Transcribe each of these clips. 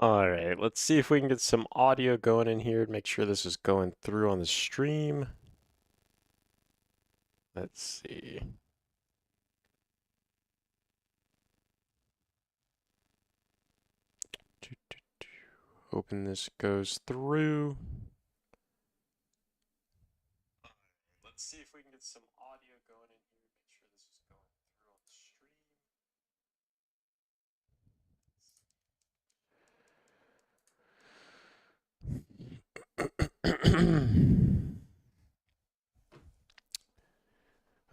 All right, let's see if we can get some audio going in here to make sure this is going through on the stream. Let's see. Hoping this goes through. Let's see if we can get some audio going in here, make sure this is going through on the stream.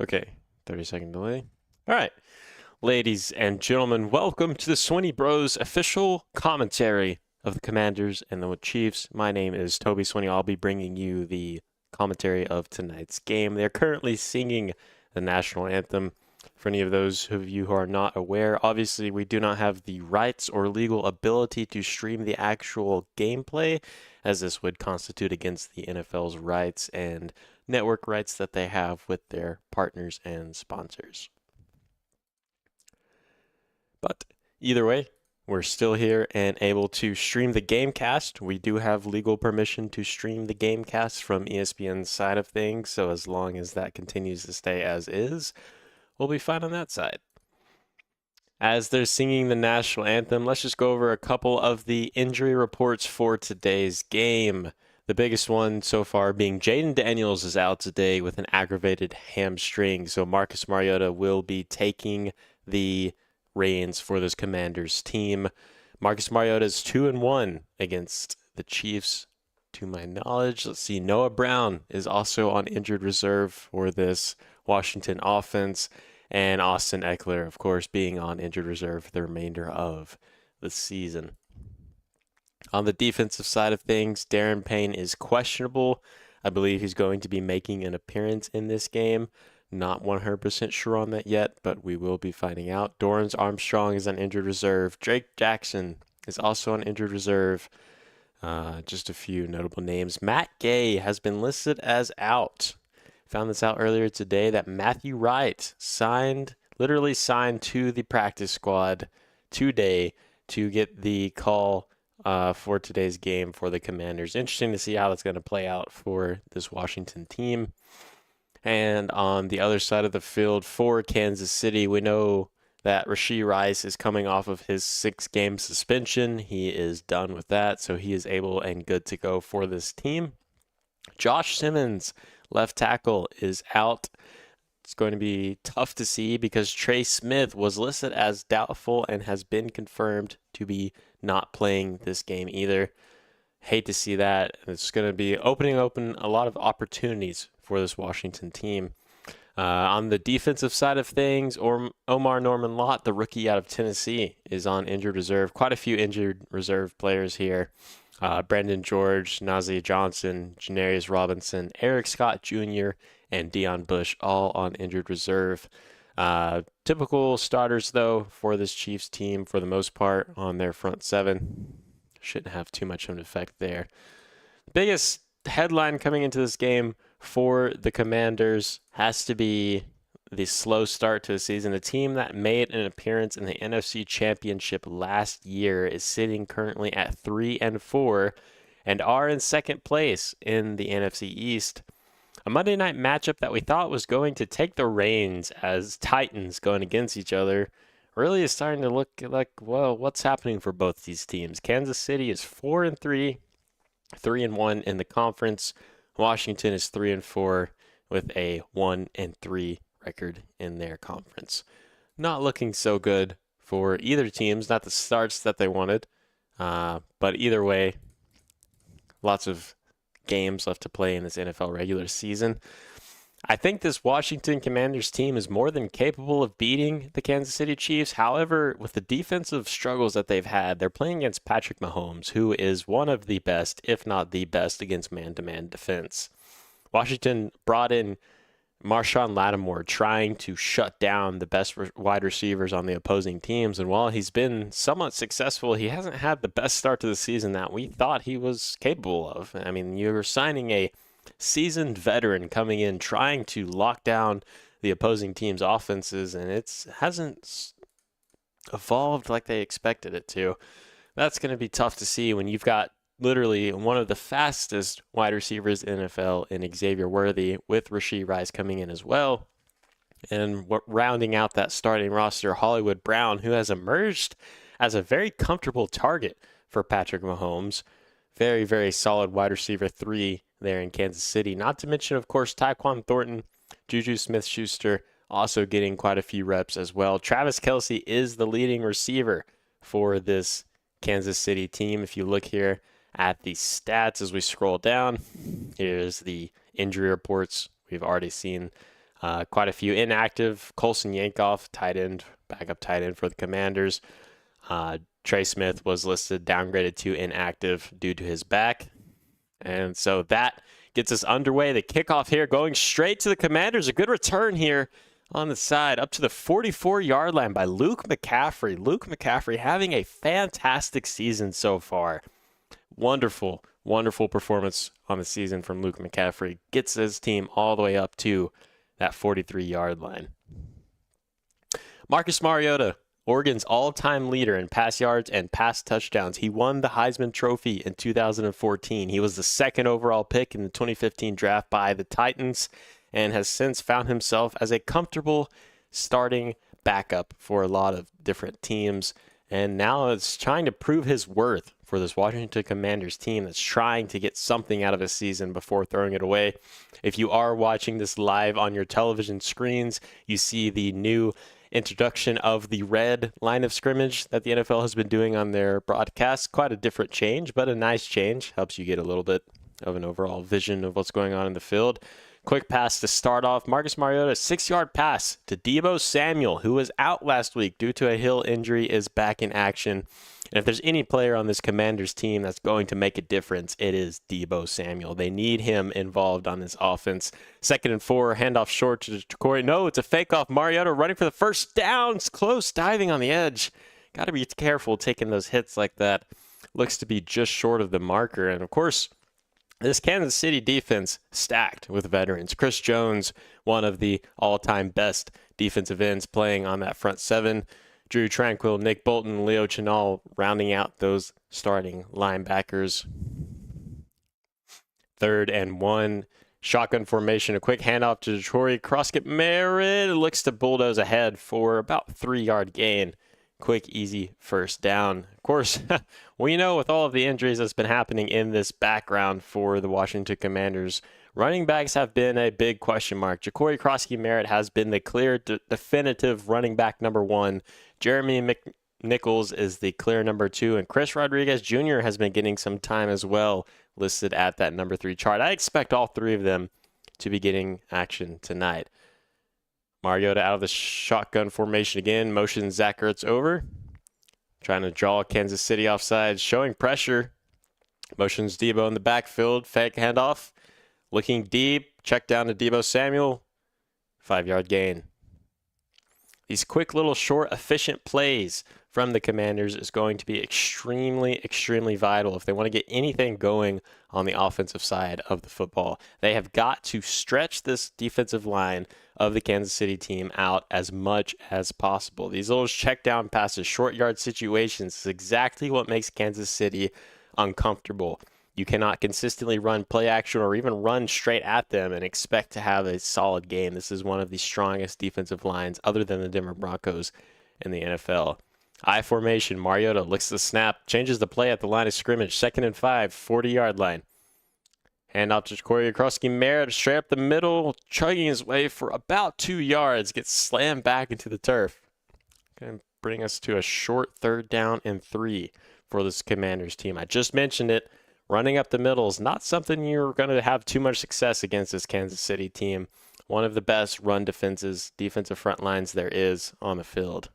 Okay, 30-second delay. All right, ladies and gentlemen, welcome to the Swinney Bros official commentary of the Commanders and the Chiefs. My name is Toby Swinney. I'll be bringing you the commentary of tonight's game. They're currently singing the national anthem. For any of those of you who are not aware, obviously we do not have the rights or legal ability to stream the actual gameplay, as this would constitute against the NFL's rights and network rights that they have with their partners and sponsors. But either way, we're still here and able to stream the GameCast. We do have legal permission to stream the GameCast from ESPN's side of things, so as long as that continues to stay as is, we'll be fine on that side. As they're singing the national anthem, let's just go over a couple of the injury reports for today's game. The biggest one so far being Jaden Daniels is out today with an aggravated hamstring, so Marcus Mariota will be taking the reins for this Commanders team. Marcus Mariota is 2-1 against the Chiefs, to my knowledge. Let's see, Noah Brown is also on injured reserve for this Washington offense, and Austin Eckler, of course, being on injured reserve for the remainder of the season. On the defensive side of things, Darren Payne is questionable. I believe he's going to be making an appearance in this game. Not 100% sure on that yet, but we will be finding out. Dorrance Armstrong is on injured reserve. Drake Jackson is also on injured reserve. Just a few notable names. Matt Gay has been listed as out. Found this out earlier today that Matthew Wright literally signed to the practice squad today to get the call for today's game for the Commanders. Interesting to see how that's going to play out for this Washington team. And on the other side of the field for Kansas City, we know that Rashee Rice is coming off of his 6-game suspension. He is done with that, so he is able and good to go for this team. Josh Simmons, left tackle, is out. It's going to be tough to see because Trey Smith was listed as doubtful and has been confirmed to be not playing this game either. Hate to see that. It's going to be opening a lot of opportunities for this Washington team. On the defensive side of things, Omar Norman Lott, the rookie out of Tennessee, is on injured reserve. Quite a few injured reserve players here. Brandon George, Nazeeh Johnson, Janarius Robinson, Eric Scott Jr., and Deion Bush, all on injured reserve. Typical starters, though, for this Chiefs team for the most part on their front seven. Shouldn't have too much of an effect there. The biggest headline coming into this game for the Commanders has to be the slow start to the season. The team that made an appearance in the NFC Championship last year is sitting currently at 3-4 and are in second place in the NFC East. A Monday night matchup that we thought was going to take the reins as Titans going against each other really is starting to look like, well, what's happening for both these teams? Kansas City is 4-3, 3-1 in the conference. Washington is 3-4 with a 1-3 record in their conference. Not looking so good for either teams, not the starts that they wanted, but either way, lots of games left to play in this NFL regular season. I think this Washington Commanders team is more than capable of beating the Kansas City Chiefs. However, with the defensive struggles that they've had, they're playing against Patrick Mahomes, who is one of the best, if not the best, against man-to-man defense. Washington brought in Marshawn Lattimore trying to shut down the best wide receivers on the opposing teams. And while he's been somewhat successful, he hasn't had the best start to the season that we thought he was capable of. I mean, you're signing a seasoned veteran coming in trying to lock down the opposing team's offenses, and it hasn't evolved like they expected it to. That's going to be tough to see when you've got literally one of the fastest wide receivers in NFL in Xavier Worthy, with Rashee Rice coming in as well. And rounding out that starting roster, Hollywood Brown, who has emerged as a very comfortable target for Patrick Mahomes. Very, very solid wide receiver 3 there in Kansas City. Not to mention, of course, Tyquan Thornton, Juju Smith-Schuster also getting quite a few reps as well. Travis Kelce is the leading receiver for this Kansas City team. If you look here at the stats as we scroll down, here's the injury reports. We've already seen quite a few inactive. Colson Yankoff, backup tight end for the Commanders. Trey Smith was listed downgraded to inactive due to his back. And so that gets us underway. The kickoff here going straight to the Commanders. A good return here on the side up to the 44-yard line by Luke McCaffrey. Luke McCaffrey having a fantastic season so far. Wonderful, wonderful performance on the season from Luke McCaffrey. Gets his team all the way up to that 43-yard line. Marcus Mariota, Oregon's all-time leader in pass yards and pass touchdowns. He won the Heisman Trophy in 2014. He was the second overall pick in the 2015 draft by the Titans and has since found himself as a comfortable starting backup for a lot of different teams. And now it's trying to prove his worth for this Washington Commanders team that's trying to get something out of his season before throwing it away. If you are watching this live on your television screens, you see the new introduction of the red line of scrimmage that the NFL has been doing on their broadcast. Quite a different change, but a nice change. Helps you get a little bit of an overall vision of what's going on in the field. Quick pass to start off. Marcus Mariota, 6-yard pass to Deebo Samuel, who was out last week due to a heel injury, is back in action. And if there's any player on this Commanders team that's going to make a difference, it is Deebo Samuel. They need him involved on this offense. 2nd and 4, handoff short to Corey. No, it's a fake off. Mariota running for the first down. It's close, diving on the edge. Got to be careful taking those hits like that. Looks to be just short of the marker. And of course, this Kansas City defense stacked with veterans. Chris Jones, one of the all-time best defensive ends playing on that front 7. Drew Tranquill, Nick Bolton, Leo Chenal rounding out those starting linebackers. 3rd and 1. Shotgun formation. A quick handoff to Detroit. Croskett Merritt looks to bulldoze ahead for about 3-yard gain. Quick, easy first down. Of course, we know with all of the injuries that's been happening in this background for the Washington Commanders, running backs have been a big question mark. Ja'Cory Crosskey-Merritt has been the clear, definitive running back number 1. Jeremy McNichols is the clear number 2. And Chris Rodriguez Jr. has been getting some time as well, listed at that number 3 chart. I expect all 3 of them to be getting action tonight. Mariota out of the shotgun formation again. Motion Zach Ertz over. Trying to draw Kansas City offside. Showing pressure. Motions Deebo in the backfield. Fake handoff. Looking deep. Check down to Deebo Samuel. 5-yard gain. These quick little short efficient plays from the Commanders is going to be extremely, extremely vital if they want to get anything going on the offensive side of the football. They have got to stretch this defensive line of the Kansas City team out as much as possible. These little check down passes, short yard situations is exactly what makes Kansas City uncomfortable. You cannot consistently run play action or even run straight at them and expect to have a solid game. This is one of the strongest defensive lines other than the Denver Broncos in the NFL. I formation, Mariota looks the snap, changes the play at the line of scrimmage. 2nd and 5, 40-yard line. Hand off to Corey Crosskey-Merritt, straight up the middle, chugging his way for about 2 yards, gets slammed back into the turf. Going to bring us to a short 3rd down and 3 for this Commanders team. I just mentioned it. Running up the middle is not something you're going to have too much success against this Kansas City team. One of the best run defensive front lines there is on the field.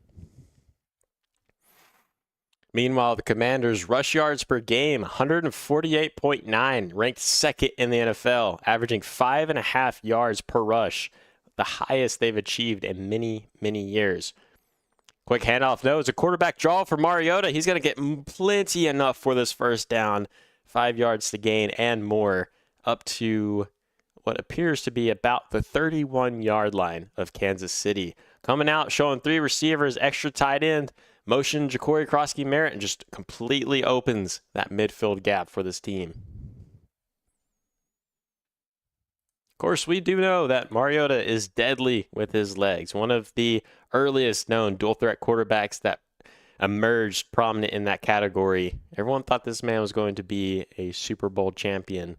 Meanwhile, the Commanders' rush yards per game, 148.9, ranked 2nd in the NFL, averaging 5.5 yards per rush, the highest they've achieved in many, many years. Quick handoff. No, it's a quarterback draw for Mariota. He's going to get plenty enough for this first down. 5 yards to gain and more, up to what appears to be about the 31-yard line of Kansas City. Coming out, showing 3 receivers, extra tight end. Motion Ja'Cory Krosky-Merritt and just completely opens that midfield gap for this team. Of course, we do know that Mariota is deadly with his legs. One of the earliest known dual threat quarterbacks that emerged prominent in that category. Everyone thought this man was going to be a Super Bowl champion.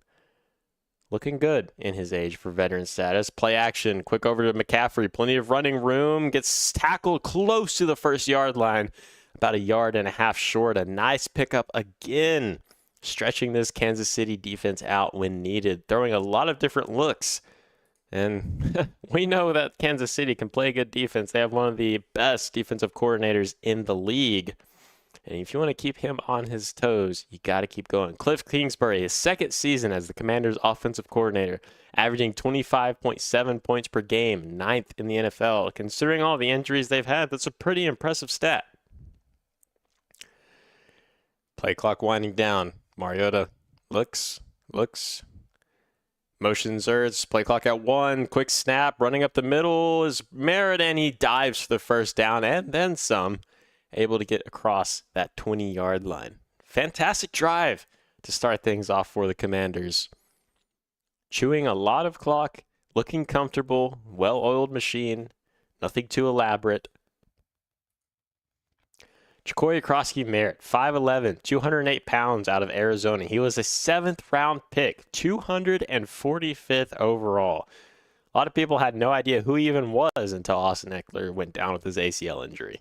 Looking good in his age for veteran status. Play action, quick over to McCaffrey. Plenty of running room. Gets tackled close to the 1-yard line. About 1.5 yards short. A nice pickup again. Stretching this Kansas City defense out when needed. Throwing a lot of different looks. And we know that Kansas City can play good defense. They have one of the best defensive coordinators in the league. And if you want to keep him on his toes, you got to keep going. Cliff Kingsbury, his second season as the Commanders' offensive coordinator, averaging 25.7 points per game, 9th in the NFL. Considering all the injuries they've had, that's a pretty impressive stat. Play clock winding down. Mariota looks. Motions Ertz, play clock at 1, quick snap, running up the middle is Merritt, and he dives for the first down and then some, able to get across that 20-yard line. Fantastic drive to start things off for the Commanders. Chewing a lot of clock, looking comfortable, well-oiled machine, nothing too elaborate. Ja'Cory Krosky-Merritt, 5'11", 208 pounds out of Arizona. He was a 7th-round pick, 245th overall. A lot of people had no idea who he even was until Austin Eckler went down with his ACL injury.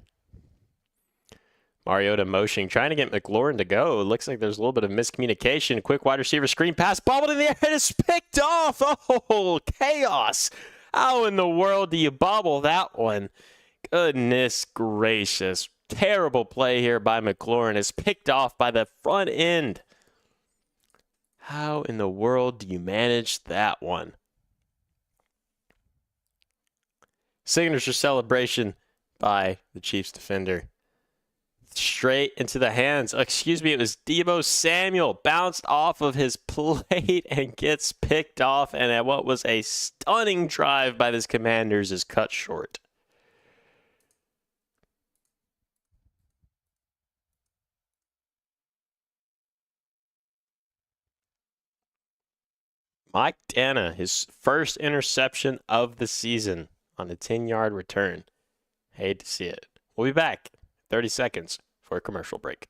Mariota motioning, trying to get McLaurin to go. It looks like there's a little bit of miscommunication. Quick wide receiver screen pass, bobbled in the air, and it's picked off. Oh, chaos. How in the world do you bobble that one? Goodness gracious. Terrible play here by McLaurin. It's picked off by the front end. How in the world do you manage that one? Signature celebration by the Chiefs defender. Straight into the hands. Excuse me, it was Deebo Samuel. Bounced off of his plate and gets picked off. And what was a stunning drive by this Commanders is cut short. Mike Dana, his first interception of the season on a 10-yard return. Hate to see it. We'll be back 30 seconds for a commercial break.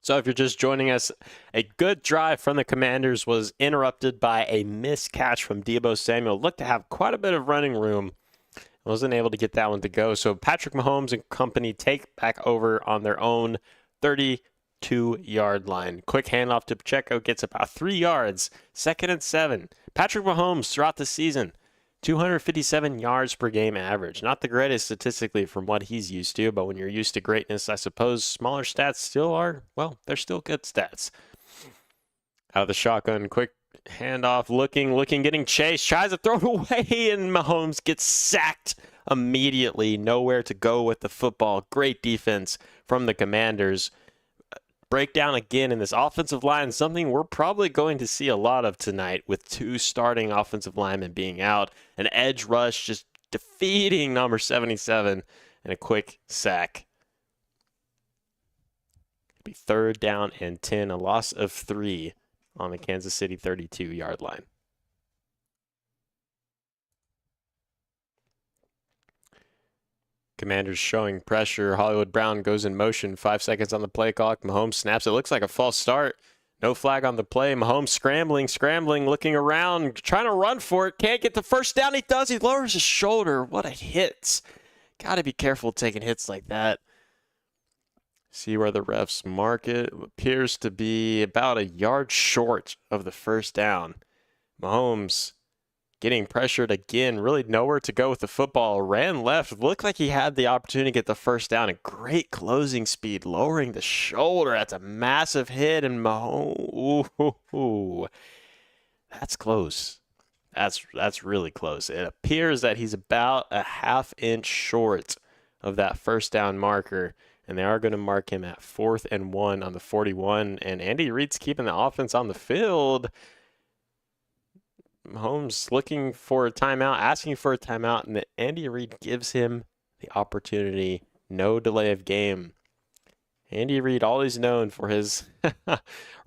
So if you're just joining us, a good drive from the Commanders was interrupted by a missed catch from Deebo Samuel. Looked to have quite a bit of running room. Wasn't able to get that one to go. So Patrick Mahomes and company take back over on their own 32-yard line. Quick handoff to Pacheco, gets about 3 yards. 2nd and 7. Patrick Mahomes throughout the season, 257 yards per game average. Not the greatest statistically from what he's used to, but when you're used to greatness, I suppose smaller stats still are, well, they're still good stats. Out of the shotgun, quick handoff, looking, getting chased, tries to throw it away, and Mahomes gets sacked immediately. Nowhere to go with the football. Great defense from the Commanders. Breakdown again in this offensive line, something we're probably going to see a lot of tonight with 2 starting offensive linemen being out. An edge rush just defeating number 77 and a quick sack. It'll be 3rd down and 10, a loss of 3 on the Kansas City 32-yard line. Commanders showing pressure. Hollywood Brown goes in motion. 5 seconds on the play clock. Mahomes snaps. It looks like a false start. No flag on the play. Mahomes scrambling, looking around, trying to run for it. Can't get the first down. He does. He lowers his shoulder. What a hit. Got to be careful taking hits like that. See where the refs mark it. Appears to be about a yard short of the first down. Mahomes getting pressured again, really nowhere to go with the football. Ran left, looked like he had the opportunity to get the first down. And great closing speed, lowering the shoulder. That's a massive hit, and Mahomes, ooh, that's close. That's really close. It appears that he's about a half-inch short of that first down marker, and they are going to mark him at 4th and 1 on the 41. And Andy Reid's keeping the offense on the field. Mahomes looking for a timeout, asking for a timeout, and Andy Reid gives him the opportunity. No delay of game. Andy Reid, always known for his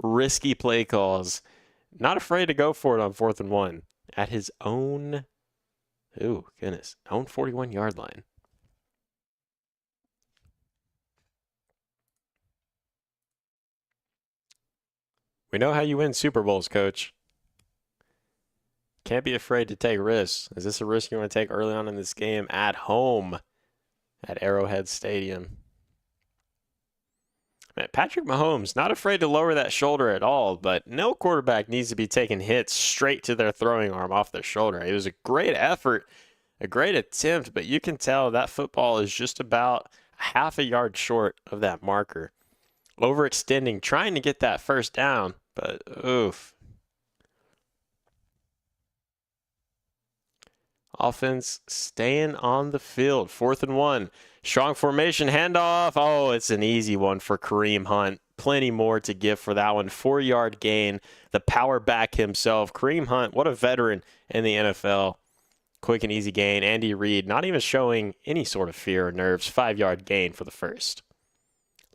risky play calls. Not afraid to go for it on 4th and 1 at his own, own 41-yard line. We know how you win Super Bowls, Coach. Can't be afraid to take risks. Is this a risk you want to take early on in this game at home at Arrowhead Stadium? Man, Patrick Mahomes, not afraid to lower that shoulder at all, but no quarterback needs to be taking hits straight to their throwing arm off their shoulder. It was a great effort, a great attempt, but you can tell that football is just about half a yard short of that marker. Overextending, trying to get that first down, but oof. Offense staying on the field. 4th and 1. Strong formation handoff. Oh, it's an easy one for Kareem Hunt. Plenty more to give for that one. 4-yard gain. The power back himself. Kareem Hunt, what a veteran in the NFL. Quick and easy gain. Andy Reid not even showing any sort of fear or nerves. 5-yard gain for the first.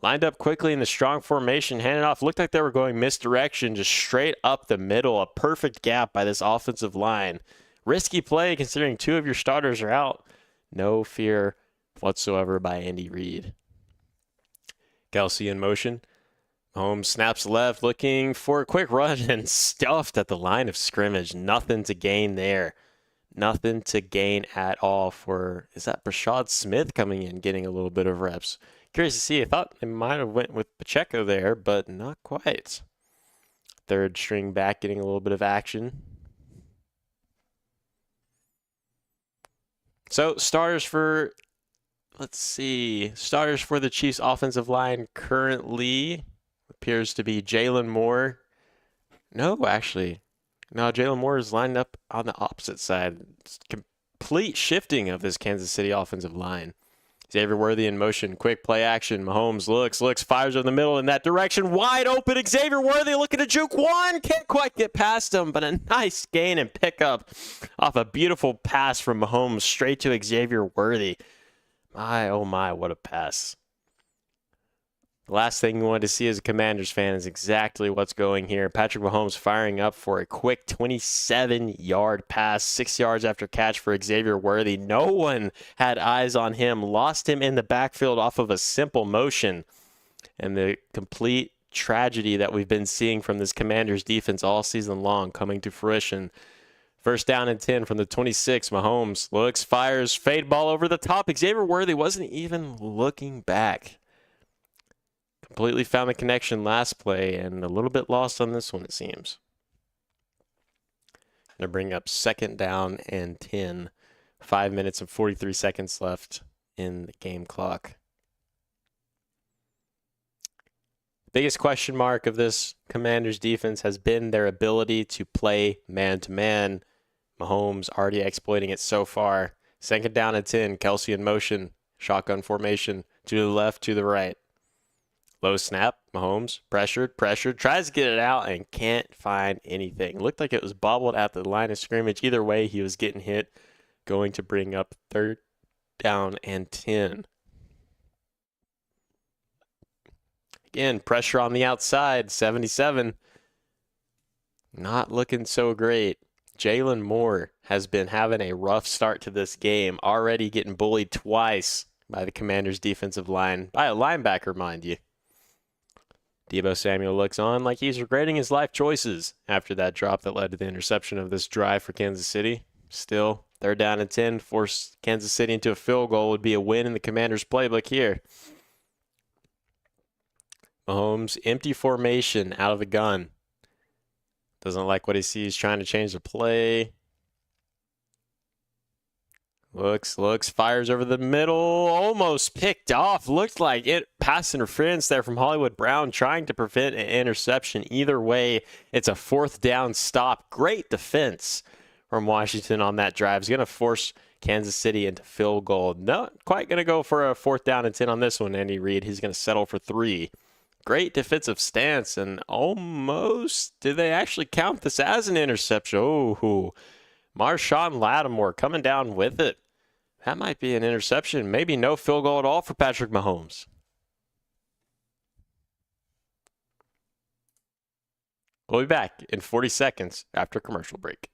Lined up quickly in the strong formation. Handed off. Looked like they were going misdirection. Just straight up the middle. A perfect gap by this offensive line. Risky play considering 2 of your starters are out. No fear whatsoever by Andy Reid. Kelsey in motion. Mahomes snaps left, looking for a quick run and stuffed at the line of scrimmage. Nothing to gain there. Nothing to gain at all for, is that Brashad Smith coming in, getting a little bit of reps? Curious to see. I thought they might have went with Pacheco there, but not quite. 3rd string back getting a little bit of action. So starters for the Chiefs offensive line currently appears to be Jalen Moore. No, Jalen Moore is lined up on the opposite side. It's complete shifting of this Kansas City offensive line. Xavier Worthy in motion, quick play action. Mahomes looks, fires in the middle in that direction. Wide open, Xavier Worthy looking to juke one. Can't quite get past him, but a nice gain and pickup off a beautiful pass from Mahomes straight to Xavier Worthy. My, oh my, what a pass. The last thing you wanted to see as a Commanders fan is exactly what's going here. Patrick Mahomes firing up for a quick 27-yard pass, 6 yards after catch for Xavier Worthy. No one had eyes on him. Lost him in the backfield off of a simple motion. And the complete tragedy that we've been seeing from this Commanders defense all season long coming to fruition. First down and 10 from the 26. Mahomes looks, fires, fade ball over the top. Xavier Worthy wasn't even looking back. Completely found the connection last play and a little bit lost on this one, it seems. Going to bring up second down and 10. 5 minutes and 43 seconds left in the game clock. Biggest question mark of this Commanders defense has been their ability to play man-to-man. Mahomes already exploiting it so far. Second down and 10. Kelsey in motion. Shotgun formation. To the left, to the right. Low snap. Mahomes pressured. Tries to get it out and can't find anything. Looked like it was bobbled at the line of scrimmage. Either way, he was getting hit. Going to bring up third down and 10. Again, pressure on the outside. 77. Not looking so great. Jalen Moore has been having a rough start to this game, already getting bullied twice by the Commanders' defensive line, by a linebacker, mind you. Deebo Samuel looks on like he's regretting his life choices after that drop that led to the interception of this drive for Kansas City. Still, third down and 10, force Kansas City into a field goal would be a win in the Commanders' playbook here. Mahomes, empty formation out of the gun. Doesn't like what he sees, trying to change the play. Looks, fires over the middle. Almost picked off. Looked like it. Pass interference there from Hollywood Brown, trying to prevent an interception. Either way, it's a fourth down stop. Great defense from Washington on that drive. It's going to force Kansas City into field goal. Not quite going to go for a fourth down and 10 on this one, Andy Reid. He's going to settle for 3. Great defensive stance, and almost, did they actually count this as an interception? Oh, Marshawn Lattimore coming down with it. That might be an interception. Maybe no field goal at all for Patrick Mahomes. We'll be back in 40 seconds after commercial break.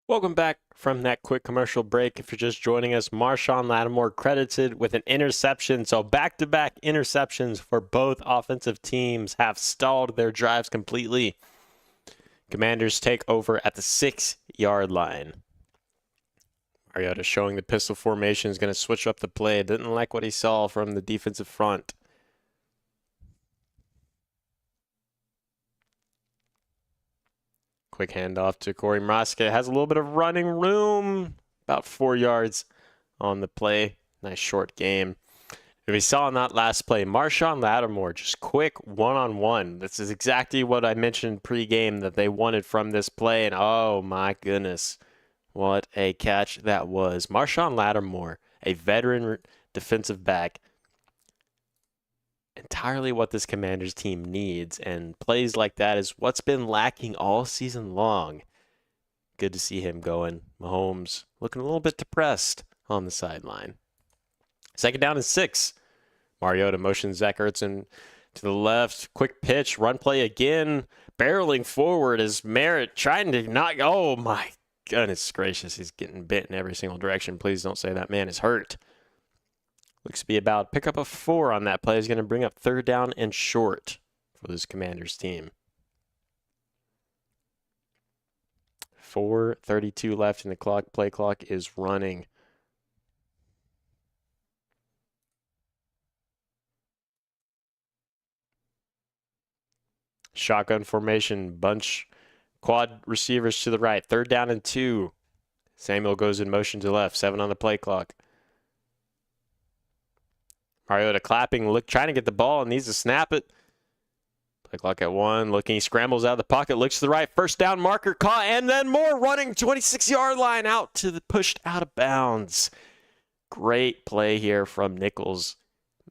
Welcome back from that quick commercial break. If you're just joining us, Marshawn Lattimore credited with an interception. So back-to-back interceptions for both offensive teams have stalled their drives completely. Commanders take over at the 6-yard line. Mariota showing the pistol formation is going to switch up the play. Didn't like what he saw from the defensive front. Quick handoff to Corey Mraska. Has a little bit of running room. About 4 yards on the play. Nice short game. We saw in that last play, Marshawn Lattimore, just quick one-on-one. This is exactly what I mentioned pre-game that they wanted from this play, and oh my goodness, what a catch that was. Marshawn Lattimore, a veteran defensive back, entirely what this Commanders team needs, and plays like that is what's been lacking all season long. Good to see him going. Mahomes looking a little bit depressed on the sideline. 2nd down and 6. Mariota motions Zach Ertz to the left. Quick pitch, run play again. Barreling forward is Merritt trying to knock. Oh my goodness gracious, he's getting bent in every single direction. Please don't say that man is hurt. Looks to be about pick up a 4 on that play. Is going to bring up 3rd down and short for this Commanders team. 4:32 left in the clock. Play clock is running. Shotgun formation, bunch quad receivers to the right. 3rd down and 2. Samuel goes in motion to left. 7 on the play clock. Mariota clapping, trying to get the ball and needs to snap it. Play clock at 1. Looking, he scrambles out of the pocket, looks to the right. 1st down marker caught, and then more running. 26-yard line out to the pushed out of bounds. Great play here from Nichols.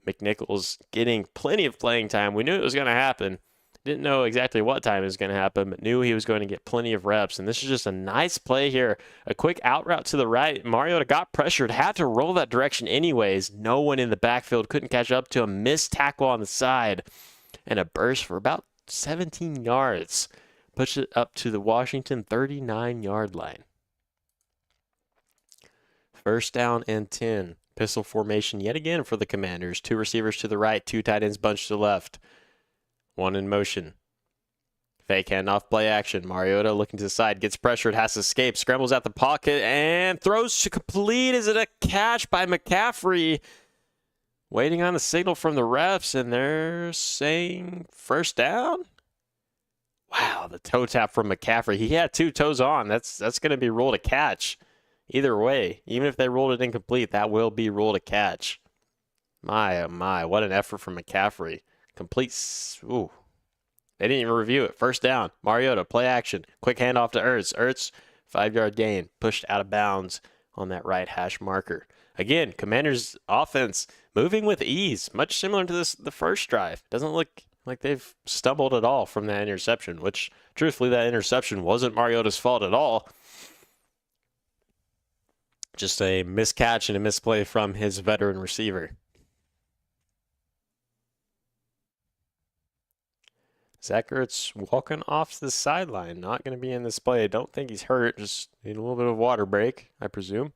McNichols getting plenty of playing time. We knew it was going to happen. Didn't know exactly what time it was going to happen, but knew he was going to get plenty of reps. And this is just a nice play here. A quick out route to the right. Mariota got pressured, had to roll that direction anyways. No one in the backfield couldn't catch up to him. Missed tackle on the side. And a burst for about 17 yards. Puts it up to the Washington 39-yard line. 1st down and 10. Pistol formation yet again for the Commanders. 2 receivers to the right, 2 tight ends bunched to the left. 1 in motion. Fake handoff, play action. Mariota looking to the side, gets pressured, has to escape, scrambles out the pocket, and throws to complete. Is it a catch by McCaffrey? Waiting on the signal from the refs, and they're saying 1st down? Wow, the toe tap from McCaffrey. He had 2 toes on. That's going to be ruled a catch. Either way, even if they ruled it incomplete, that will be ruled a catch. My, oh my, what an effort from McCaffrey. Complete. Ooh. They didn't even review it. 1st down. Mariota, play action. Quick handoff to Ertz. Ertz, 5-yard gain. Pushed out of bounds on that right hash marker. Again, Commanders' offense moving with ease. Much similar to the first drive. Doesn't look like they've stumbled at all from that interception, which, truthfully, that interception wasn't Mariota's fault at all. Just a miscatch and a misplay from his veteran receiver. Zach Ertz walking off the sideline. Not going to be in this play. I don't think he's hurt. Just need a little bit of water break, I presume.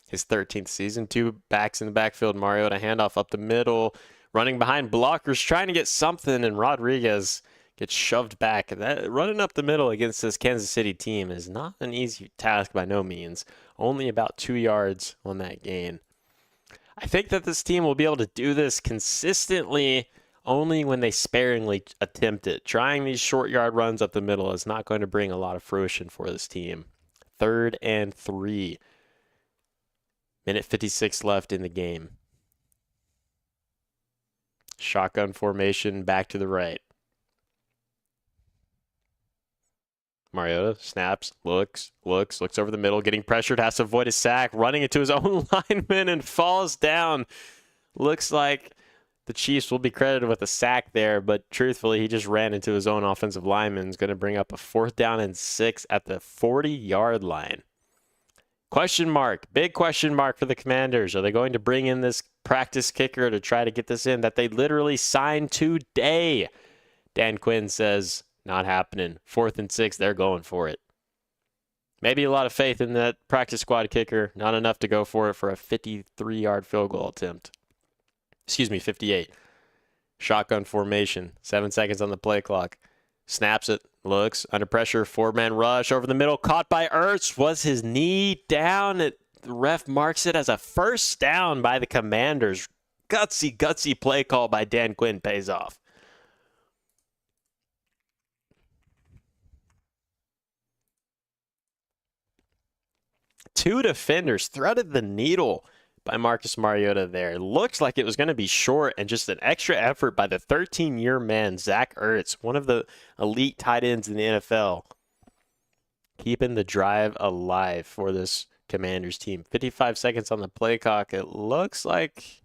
His 13th season. 2 backs in the backfield. Mariota handoff up the middle. Running behind blockers. Trying to get something. And Rodriguez gets shoved back. Running up the middle against this Kansas City team is not an easy task by no means. Only about 2 yards on that gain. I think that this team will be able to do this consistently only when they sparingly attempt it. Trying these short yard runs up the middle is not going to bring a lot of fruition for this team. 3rd and 3. Minute 56 left in the game. Shotgun formation, back to the right. Mariota snaps, looks over the middle, getting pressured, has to avoid a sack, running into his own lineman and falls down. Looks like the Chiefs will be credited with a sack there, but truthfully, he just ran into his own offensive lineman. Is going to bring up a 4th down and 6 at the 40-yard line. Question mark, big question mark for the Commanders. Are they going to bring in this practice kicker to try to get this in that they literally signed today? Dan Quinn says, not happening. 4th and 6, they're going for it. Maybe a lot of faith in that practice squad kicker. Not enough to go for it for a 53-yard field goal attempt. 58. Shotgun formation. 7 seconds on the play clock. Snaps it. Looks. Under pressure. 4-man rush. Over the middle. Caught by Ertz. Was his knee down? The ref marks it as a 1st down by the Commanders. Gutsy play call by Dan Quinn pays off. Two defenders threaded the needle. by Marcus Mariota there. Looks like it was going to be short, and just an extra effort by the 13-year man, Zach Ertz, one of the elite tight ends in the NFL, keeping the drive alive for this Commanders team. 55 seconds on the play clock. It looks like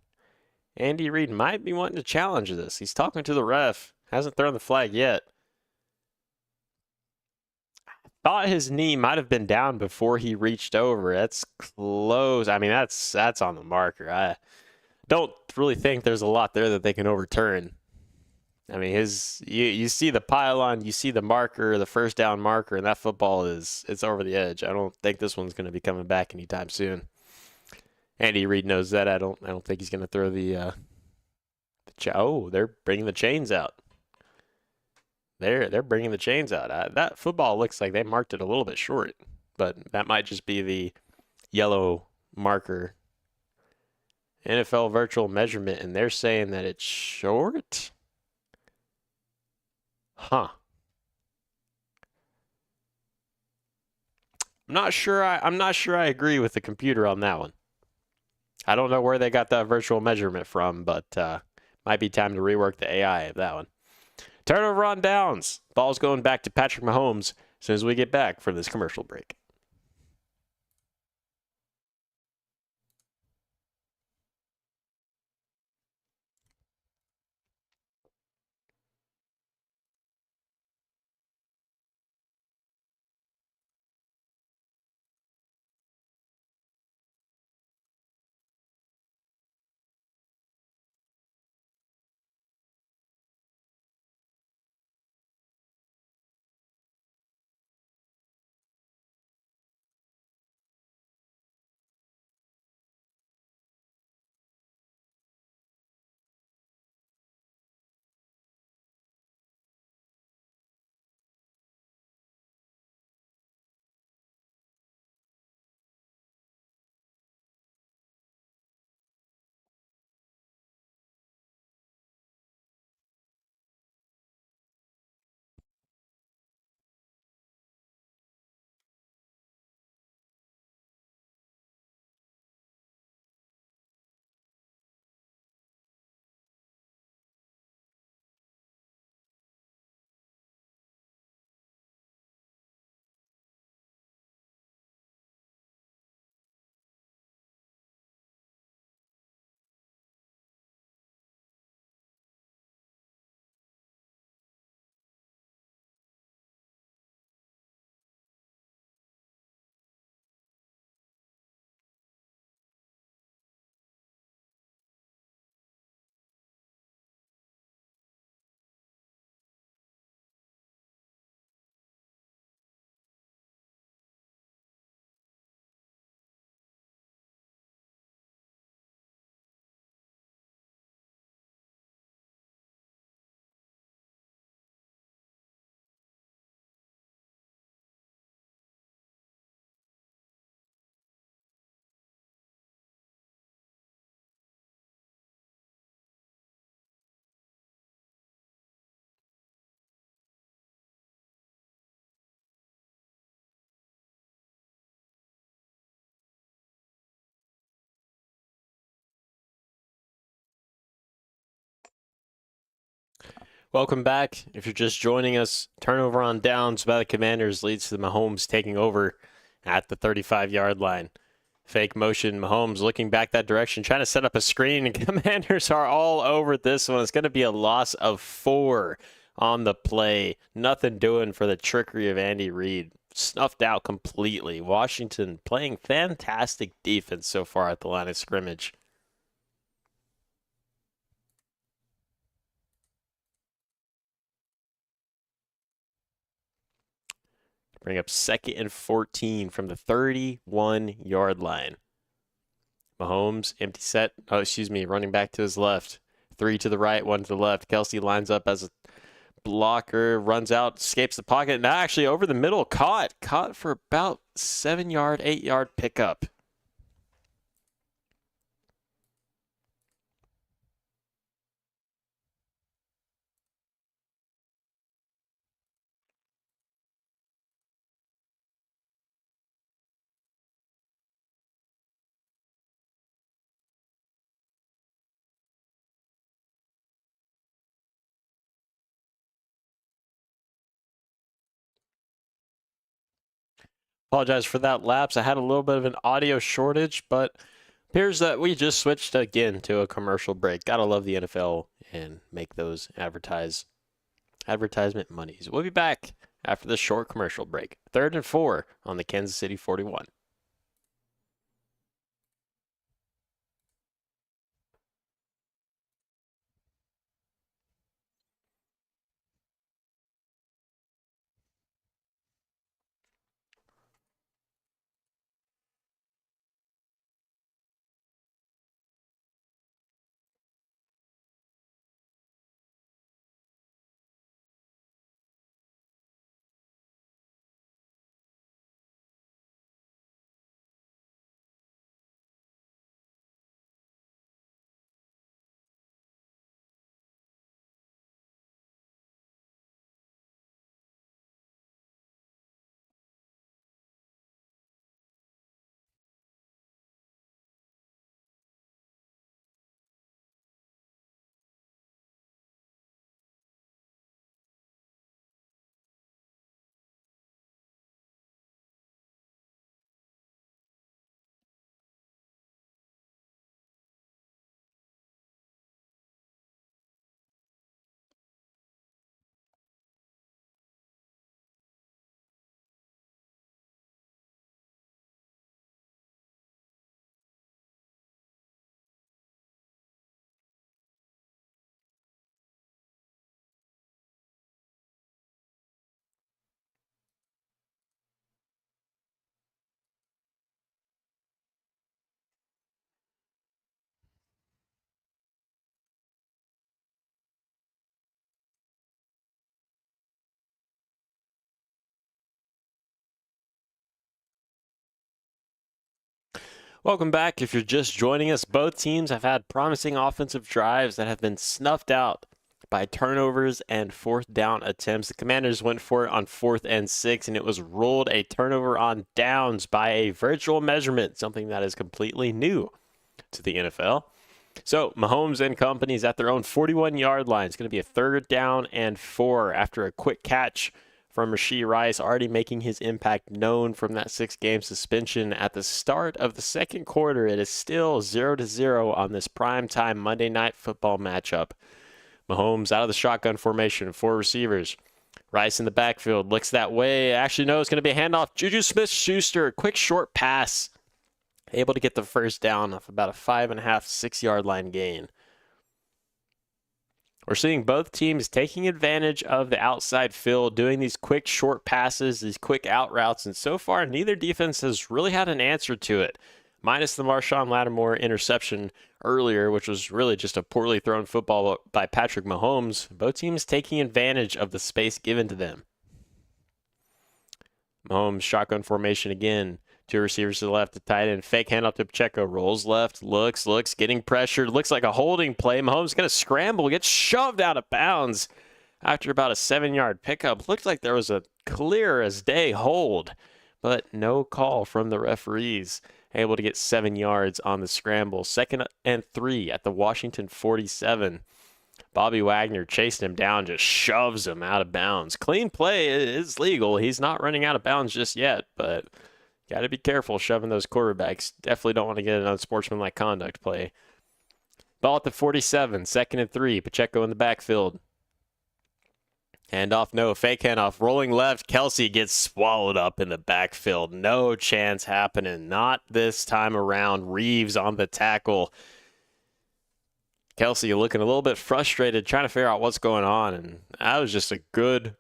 Andy Reid might be wanting to challenge this. He's talking to the ref. Hasn't thrown the flag yet. Thought his knee might have been down before he reached over. That's close. I mean, that's on the marker. I don't really think there's a lot there that they can overturn. I mean, you see the pylon, you see the marker, the first down marker, and that football it's over the edge. I don't think this one's going to be coming back anytime soon. Andy Reid knows that. I don't think he's going to throw oh, they're bringing the chains out. They're bringing the chains out. That football looks like they marked it a little bit short, but that might just be the yellow marker. NFL virtual measurement, and they're saying that it's short? Huh. I'm not sure I agree with the computer on that one. I don't know where they got that virtual measurement from, but might be time to rework the AI of that one. Turnover on downs. Ball's going back to Patrick Mahomes as soon as we get back from this commercial break. Welcome back. If you're just joining us, turnover on downs by the Commanders leads to the Mahomes taking over at the 35-yard line. Fake motion, Mahomes looking back that direction, trying to set up a screen, and Commanders are all over this one. It's going to be a loss of 4 on the play. Nothing doing for the trickery of Andy Reid. Snuffed out completely. Washington playing fantastic defense so far at the line of scrimmage. Bring up 2nd and 14 from the 31-yard line. Mahomes, empty set. Oh, excuse me, running back to his left. 3 to the right, 1 to the left. Kelsey lines up as a blocker, runs out, escapes the pocket. Now actually over the middle, caught for about 7-yard, 8-yard pickup. Apologize for that lapse. I had a little bit of an audio shortage, but appears that we just switched again to a commercial break. Gotta love the NFL and make those advertisement monies. We'll be back after this short commercial break. 3rd and 4 on the Kansas City 41. Welcome back. If you're just joining us, both teams have had promising offensive drives that have been snuffed out by turnovers and 4th down attempts. The Commanders went for it on 4th and 6, and it was ruled a turnover on downs by a virtual measurement, something that is completely new to the NFL. So Mahomes and company's at their own 41-yard line. It's going to be a 3rd down and 4 after a quick catch from Rashee Rice, already making his impact known from that 6-game suspension at the start of the 2nd quarter. It is still 0-0 on this primetime Monday Night Football matchup. Mahomes out of the shotgun formation, 4 receivers. Rice in the backfield, looks that way. Actually, no, it's going to be a handoff. Juju Smith-Schuster, quick short pass. Able to get the 1st down off about a 5.5, 6-yard line gain. We're seeing both teams taking advantage of the outside field, doing these quick short passes, these quick out routes, and so far neither defense has really had an answer to it. Minus the Marshawn Lattimore interception earlier, which was really just a poorly thrown football by Patrick Mahomes, both teams taking advantage of the space given to them. Mahomes shotgun formation again. 2 receivers to the left, the tight end, fake handoff to Pacheco, rolls left, looks, getting pressured, looks like a holding play. Mahomes going to scramble, gets shoved out of bounds after about a 7-yard pickup. Looked like there was a clear as day hold, but no call from the referees. Able to get 7 yards on the scramble. 2nd and 3 at the Washington 47. Bobby Wagner chasing him down, just shoves him out of bounds. Clean play is legal. He's not running out of bounds just yet, but got to be careful shoving those quarterbacks. Definitely don't want to get an unsportsmanlike conduct play. Ball at the 47, 2nd and 3. Pacheco in the backfield. Handoff, no. Fake handoff. Rolling left. Kelsey gets swallowed up in the backfield. No chance happening. Not this time around. Reeves on the tackle. Kelsey looking a little bit frustrated, trying to figure out what's going on. And that was just a good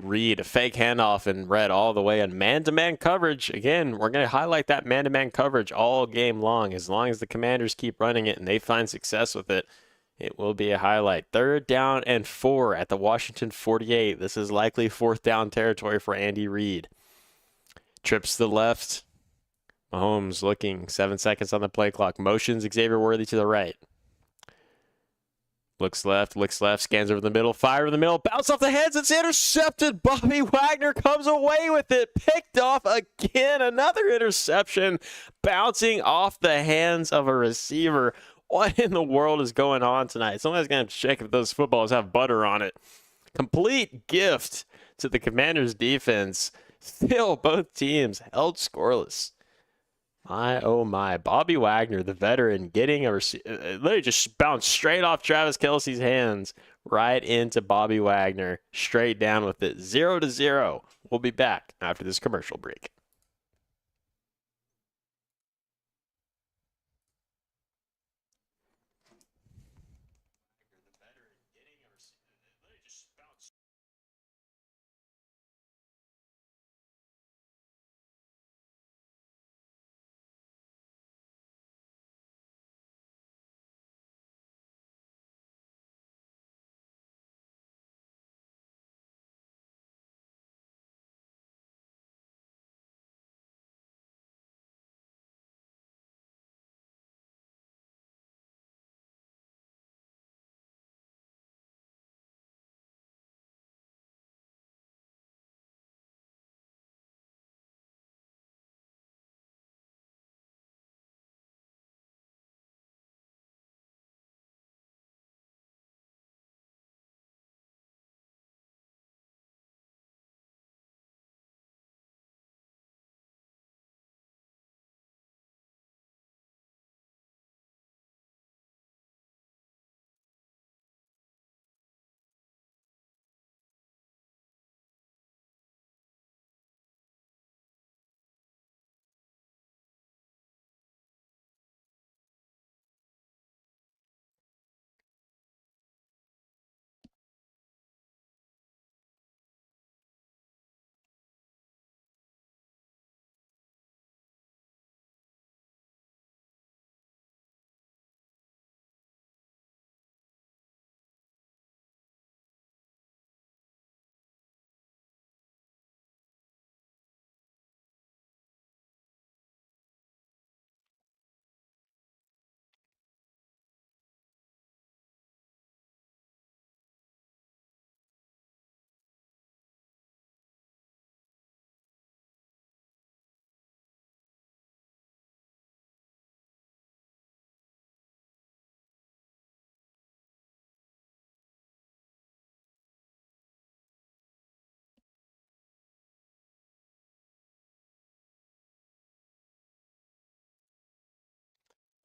read. A fake handoff and read all the way. And man-to-man coverage. Again, we're going to highlight that man-to-man coverage all game long. As long as the Commanders keep running it and they find success with it, it will be a highlight. 3rd down and 4 at the Washington 48. This is likely 4th down territory for Andy Reid. Trips to the left. Mahomes looking. 7 seconds on the play clock. Motions Xavier Worthy to the right. Looks left, scans over the middle, fire in the middle, bounce off the heads, it's intercepted. Bobby Wagner comes away with it, picked off again, another interception, bouncing off the hands of a receiver. What in the world is going on tonight? Somebody's going to have to check if those footballs have butter on it. Complete gift to the Commanders defense. Still, both teams held scoreless. My, oh my. Bobby Wagner, the veteran, getting literally just bounced straight off Travis Kelce's hands right into Bobby Wagner. Straight down with it. 0-0. We'll be back after this commercial break.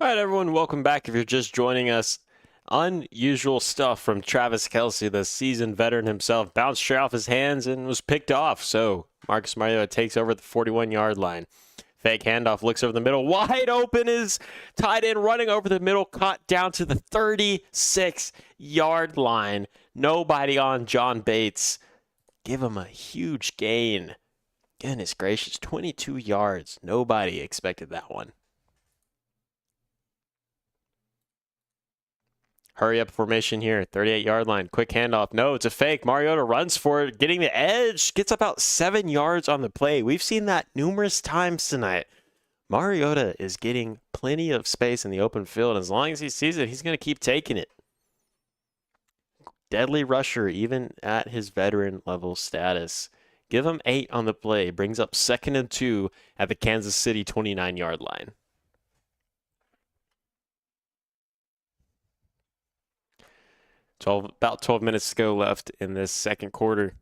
All right, everyone, welcome back. If you're just joining us, unusual stuff from Travis Kelce, the seasoned veteran himself, bounced straight off his hands and was picked off. So Marcus Mariota takes over the 41-yard line. Fake handoff, looks over the middle. Wide open is tight end running over the middle, caught down to the 36-yard line. Nobody on John Bates. Give him a huge gain. Goodness gracious, 22 yards. Nobody expected that one. Hurry up formation here. 38-yard line. Quick handoff. No, it's a fake. Mariota runs for it. Getting the edge. Gets about 7 yards on the play. We've seen that numerous times tonight. Mariota is getting plenty of space in the open field. As long as he sees it, he's going to keep taking it. Deadly rusher, even at his veteran level status. Give him 8 on the play. Brings up 2nd and 2 at the Kansas City 29-yard line. About 12 minutes to go left in this second quarter.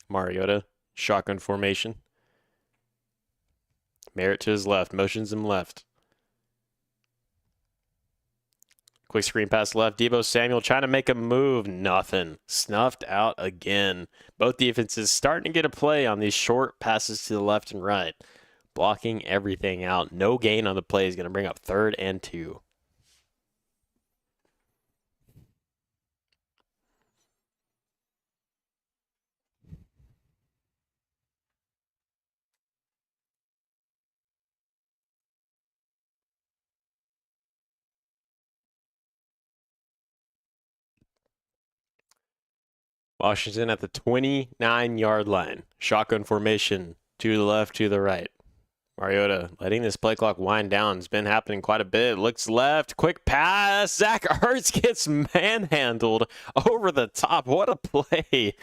Mariota, shotgun formation. Merritt to his left, motions him left. Quick screen pass left. Deebo Samuel trying to make a move. Nothing. Snuffed out again. Both defenses starting to get a play on these short passes to the left and right. Blocking everything out. No gain on the play is going to bring up 3rd and 2. Washington at the 29-yard line. Shotgun formation to the left, to the right. Mariota letting this play clock wind down. It's been happening quite a bit. Looks left. Quick pass. Zach Ertz gets manhandled over the top. What a play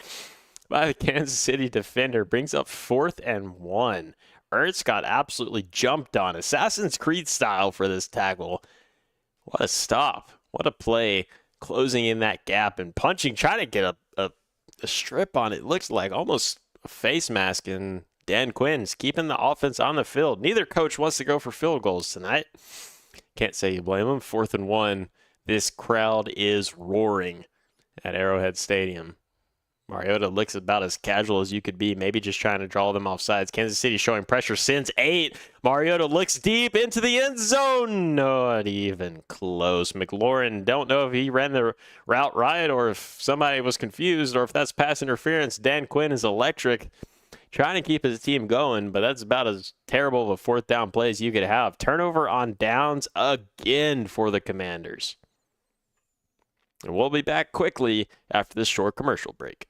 by the Kansas City defender. Brings up 4th and 1. Ertz got absolutely jumped on. Assassin's Creed style for this tackle. What a stop. What a play. Closing in that gap and punching. Trying to get a strip on it. Looks like almost a face mask, and Dan Quinn's keeping the offense on the field. Neither coach wants to go for field goals tonight. Can't say you blame them. 4th and 1. This crowd is roaring at Arrowhead Stadium. Mariota looks about as casual as you could be, maybe just trying to draw them off sides. Kansas City showing pressure since 8. Mariota looks deep into the end zone. Not even close. McLaurin, don't know if he ran the route right or if somebody was confused or if that's pass interference. Dan Quinn is electric, trying to keep his team going, but that's about as terrible of a 4th down play as you could have. Turnover on downs again for the Commanders. And we'll be back quickly after this short commercial break.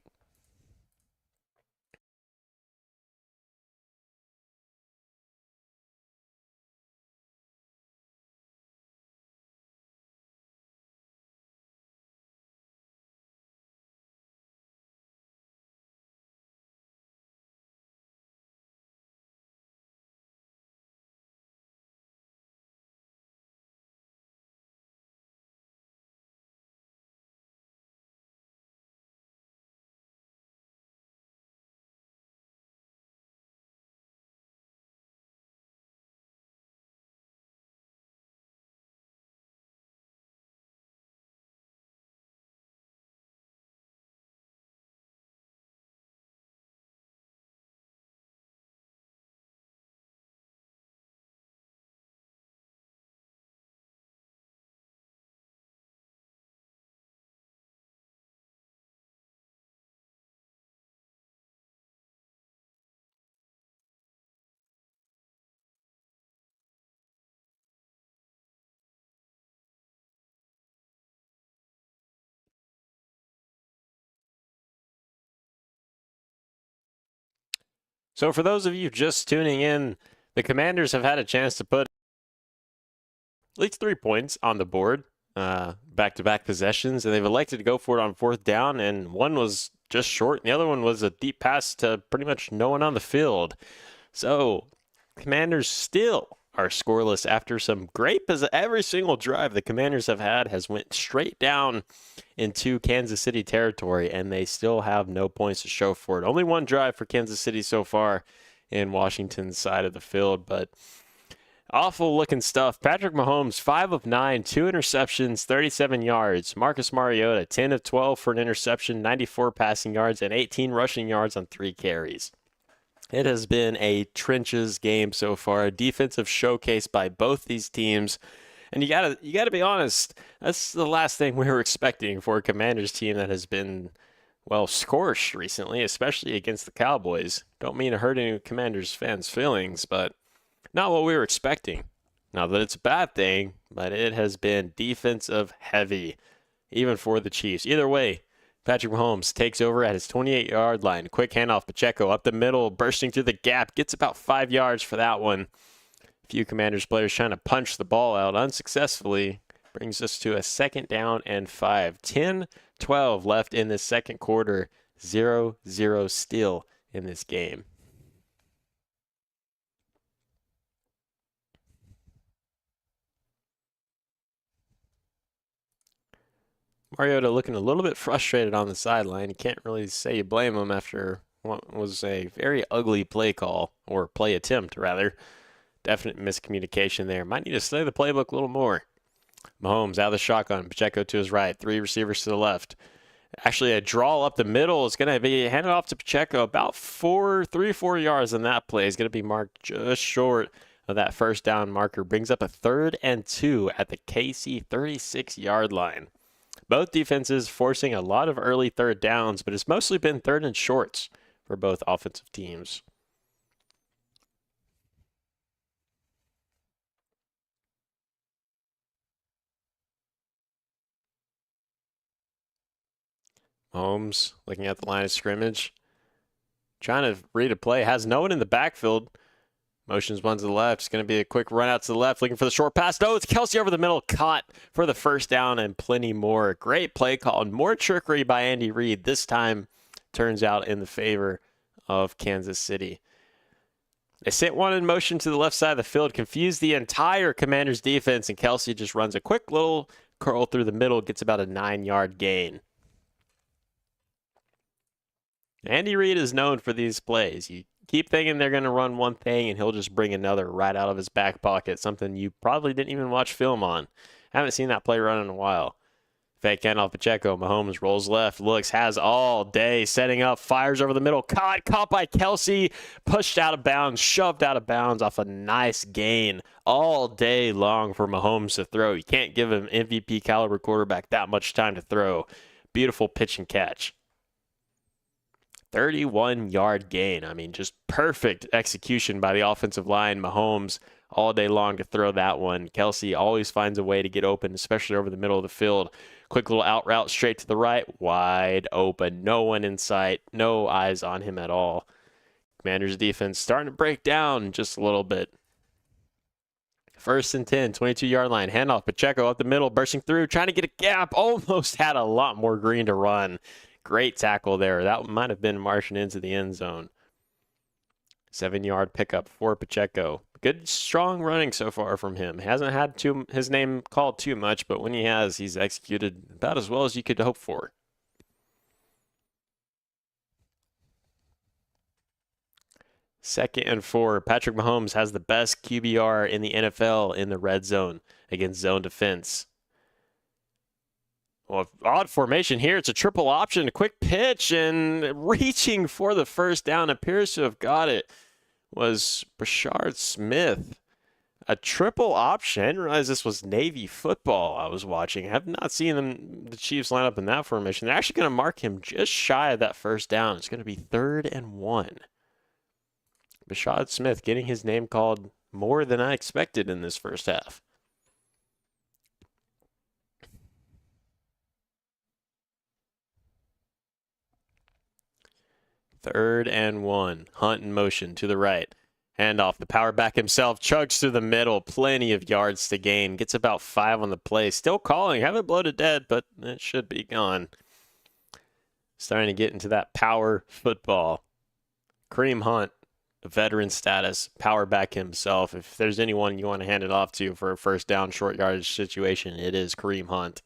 So for those of you just tuning in, the Commanders have had a chance to put at least 3 points on the board, back-to-back possessions, and they've elected to go for it on 4th down, and one was just short, and the other one was a deep pass to pretty much no one on the field. So Commanders still are scoreless after some great every single drive the Commanders have had has went straight down into Kansas City territory, and they still have no points to show for it. Only one drive for Kansas City so far in Washington's side of the field, but awful looking stuff. Patrick Mahomes, 5 of 9, 2 interceptions, 37 yards. Marcus Mariota, 10 of 12 for an interception, 94 passing yards, and 18 rushing yards on 3 carries. It has been a trenches game so far, a defensive showcase by both these teams. And you gotta be honest, that's the last thing we were expecting for a Commanders team that has been, well, scorched recently, especially against the Cowboys. Don't mean to hurt any Commanders fans' feelings, but not what we were expecting. Not that it's a bad thing, but it has been defensive heavy, even for the Chiefs. Either way, Patrick Mahomes takes over at his 28-yard line. Quick handoff, Pacheco up the middle, bursting through the gap. Gets about 5 yards for that one. A few Commanders players trying to punch the ball out unsuccessfully. Brings us to a 2nd down and 5. 10-12 left in this second quarter. 0-0 still in this game. Mariota looking a little bit frustrated on the sideline. You can't really say you blame him after what was a very ugly play call, or play attempt, rather. Definite miscommunication there. Might need to study the playbook a little more. Mahomes out of the shotgun. Pacheco to his right. 3 receivers to the left. Actually, a draw up the middle is going to be handed off to Pacheco. About 3 or 4 yards on that play. Is going to be marked just short of that 1st down marker. Brings up a 3rd and 2 at the KC 36-yard line. Both defenses forcing a lot of early 3rd downs, but it's mostly been 3rd and shorts for both offensive teams. Mahomes looking at the line of scrimmage, trying to read a play, has no one in the backfield. Motions one to the left. It's going to be a quick run out to the left, looking for the short pass. No, it's Kelsey over the middle, caught for the 1st down and plenty more. Great play call and more trickery by Andy Reid. This time turns out in the favor of Kansas City. They sent one in motion to the left side of the field, confused the entire Commanders defense, and Kelsey just runs a quick little curl through the middle, gets about a 9-yard gain. Andy Reid is known for these plays. You keep thinking they're going to run one thing and he'll just bring another right out of his back pocket, something you probably didn't even watch film on. Haven't seen that play run in a while. Fake handoff Pacheco. Mahomes rolls left, looks, has all day, setting up, fires over the middle. Caught by Kelsey, pushed out of bounds, shoved out of bounds off a nice gain all day long for Mahomes to throw. You can't give him MVP caliber quarterback that much time to throw. Beautiful pitch and catch. 31-yard gain. I mean, just perfect execution by the offensive line. Mahomes all day long to throw that one. Kelsey always finds a way to get open, especially over the middle of the field. Quick little out route straight to the right. Wide open. No one in sight. No eyes on him at all. Commanders defense starting to break down just a little bit. 1st and 10, 22-yard line. Handoff. Pacheco up the middle, bursting through, trying to get a gap. Almost had a lot more green to run. Great tackle there. That might have been marching into the end zone. 7-yard pickup for Pacheco. Good, strong running so far from him. Hasn't had his name called too much, but when he has, he's executed about as well as you could hope for. Second and 4. Patrick Mahomes has the best QBR in the NFL in the red zone against zone defense. Well, odd formation here. It's a triple option, a quick pitch, and reaching for the first down. Appears to have got it. Was Brashard Smith. A triple option. I didn't realize this was Navy football I was watching. I have not seen the Chiefs line up in that formation. They're actually going to mark him just shy of that first down. It's going to be 3rd and 1. Brashard Smith getting his name called more than I expected in this first half. Third and 1. Hunt in motion to the right. Handoff. The power back himself. Chugs through the middle. Plenty of yards to gain. Gets about 5 on the play. Still calling. Haven't blown it dead, but it should be gone. Starting to get into that power football. Kareem Hunt, veteran status. Power back himself. If there's anyone you want to hand it off to for a first down short yardage situation, it is Kareem Hunt.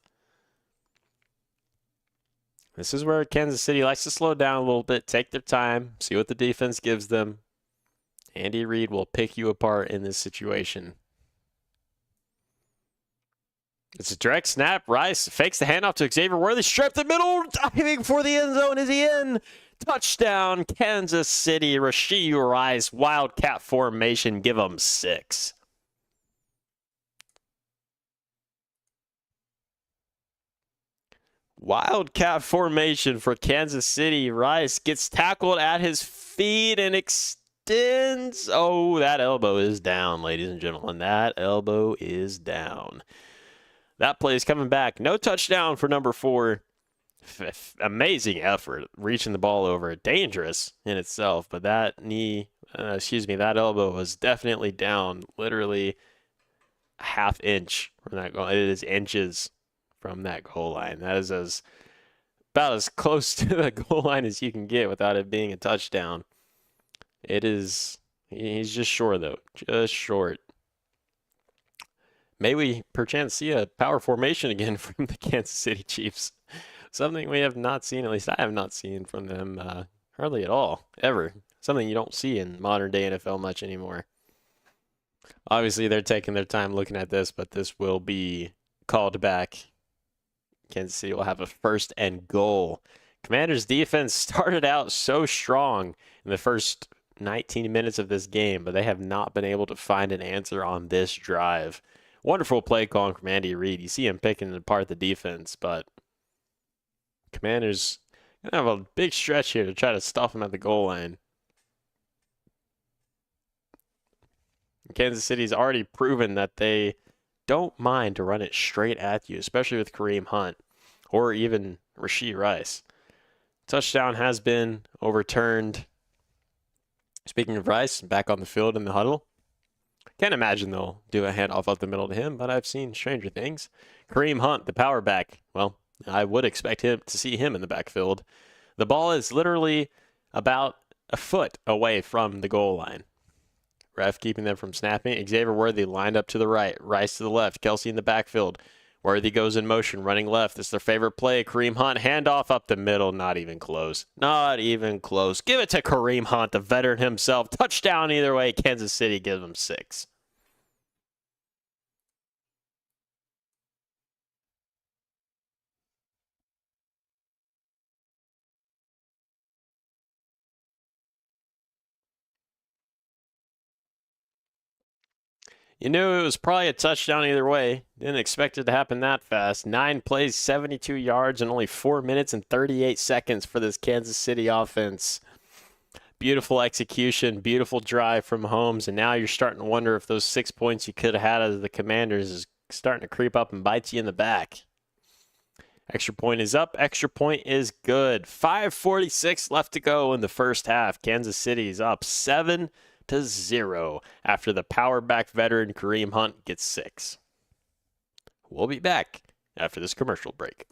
This is where Kansas City likes to slow down a little bit, take their time, see what the defense gives them. Andy Reid will pick you apart in this situation. It's a direct snap. Rice fakes the handoff to Xavier Worthy. Strip the middle, diving for the end zone. Is he in? Touchdown, Kansas City. Rashee Rice, Wildcat formation. Give him 6. Wildcat formation for Kansas City. Rice gets tackled at his feet and extends. Oh, that elbow is down, ladies and gentlemen. That elbow is down. That play is coming back. No touchdown for number 4. Amazing effort reaching the ball over. Dangerous in itself, but that that elbow was definitely down. Literally a half inch from that goal. It is inches from that goal line. That is about as close to the goal line as you can get without it being a touchdown. It is. He's just short, though. Just short. May we perchance see a power formation again from the Kansas City Chiefs. Something we have not seen, at least I have not seen from them hardly at all, ever. Something you don't see in modern day NFL much anymore. Obviously, they're taking their time looking at this, but this will be called back. Kansas City will have a 1st and goal. Commanders defense started out so strong in the first 19 minutes of this game, but they have not been able to find an answer on this drive. Wonderful play calling from Andy Reid. You see him picking apart the defense, but Commanders going to have a big stretch here to try to stuff him at the goal line. Kansas City's already proven that they don't mind to run it straight at you, especially with Kareem Hunt or even Rashee Rice. Touchdown has been overturned. Speaking of Rice, back on the field in the huddle. Can't imagine they'll do a handoff up the middle to him, but I've seen stranger things. Kareem Hunt, the power back. Well, I would expect him to see him in the backfield. The ball is literally about a foot away from the goal line. Ref keeping them from snapping. Xavier Worthy lined up to the right. Rice to the left. Kelsey in the backfield. Worthy goes in motion, running left. It's their favorite play. Kareem Hunt, handoff up the middle. Not even close. Not even close. Give it to Kareem Hunt, the veteran himself. Touchdown either way. Kansas City gives them 6. You knew it was probably a touchdown either way. Didn't expect it to happen that fast. 9 plays, 72 yards, and only 4 minutes and 38 seconds for this Kansas City offense. Beautiful execution, beautiful drive from Holmes, and now you're starting to wonder if those 6 points you could have had as the Commanders is starting to creep up and bite you in the back. Extra point is up. Extra point is good. 5:46 left to go in the first half. Kansas City is up 7-0 after the power back veteran Kareem Hunt gets 6. We'll be back after this commercial break.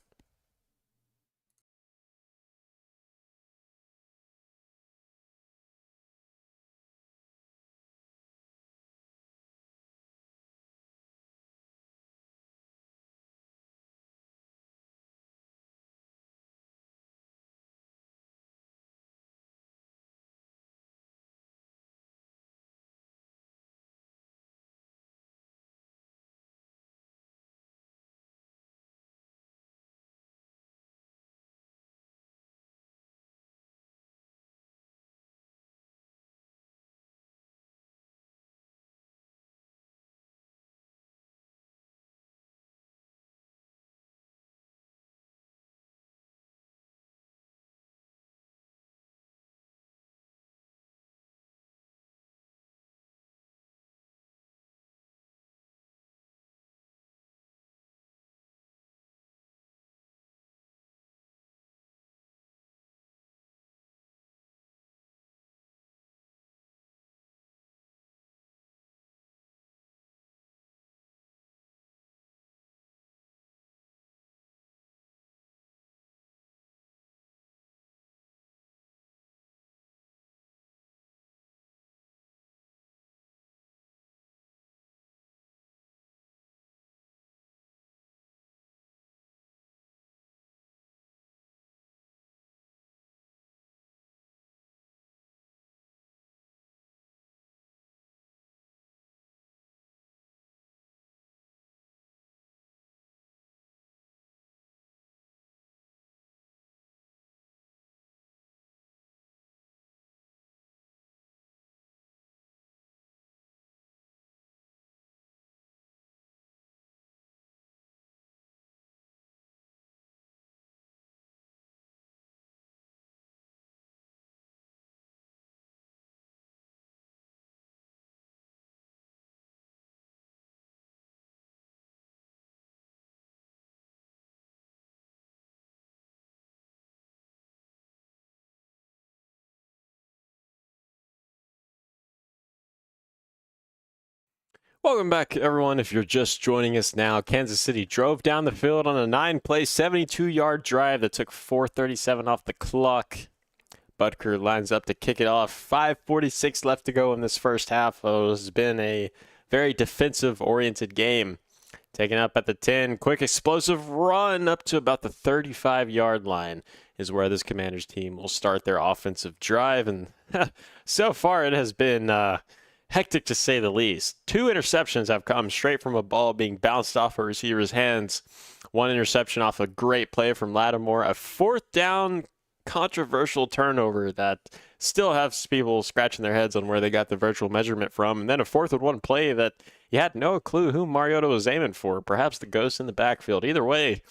Welcome back, everyone. If you're just joining us now, Kansas City drove down the field on a 9-play, 72-yard drive that took 4:37 off the clock. Butker lines up to kick it off. 5:46 left to go in this first half. It has been a very defensive-oriented game. Taken up at the 10, quick explosive run up to about the 35-yard line is where this Commanders team will start their offensive drive. And so far it has been hectic to say the least. 2 interceptions have come straight from a ball being bounced off a receiver's hands. 1 interception off a great play from Lattimore. A 4th down controversial turnover that still has people scratching their heads on where they got the virtual measurement from. And then a 4th and 1 play that you had no clue who Mariota was aiming for. Perhaps the ghost in the backfield. Either way,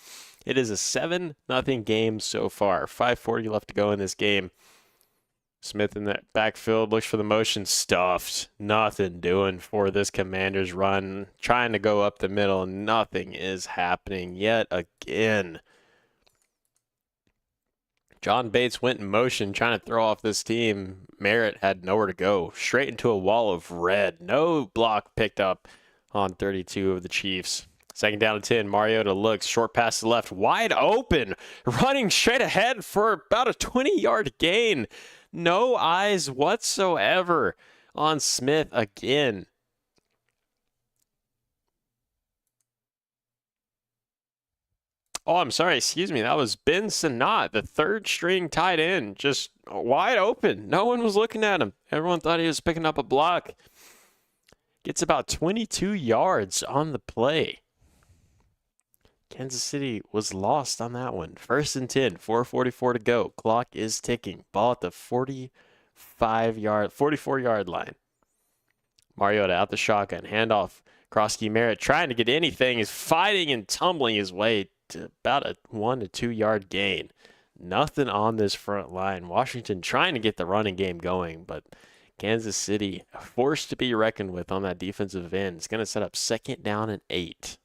it is a 7-0 game so far. 5:40 left to go in this game. Smith in that backfield looks for the motion, stuffed. Nothing doing for this Commanders run. Trying to go up the middle. Nothing is happening yet again. John Bates went in motion trying to throw off this team. Merritt had nowhere to go. Straight into a wall of red. No block picked up on 32 of the Chiefs. 2nd down and 10. Mariota looks. Short pass to the left. Wide open. Running straight ahead for about a 20-yard gain. No eyes whatsoever on Smith again. Oh, I'm sorry. Excuse me. That was Ben Sanat, the third string tight end, just wide open. No one was looking at him. Everyone thought he was picking up a block. Gets about 22 yards on the play. Kansas City was lost on that one. 1st and 10, 4:44 to go. Clock is ticking. Ball at the 44-yard line. Mariota out the shotgun. Handoff. Krosky Merritt trying to get anything, is fighting and tumbling his way to about a 1 to 2 yard gain. Nothing on this front line. Washington trying to get the running game going, but Kansas City forced to be reckoned with on that defensive end. It's going to set up 2nd down and 8.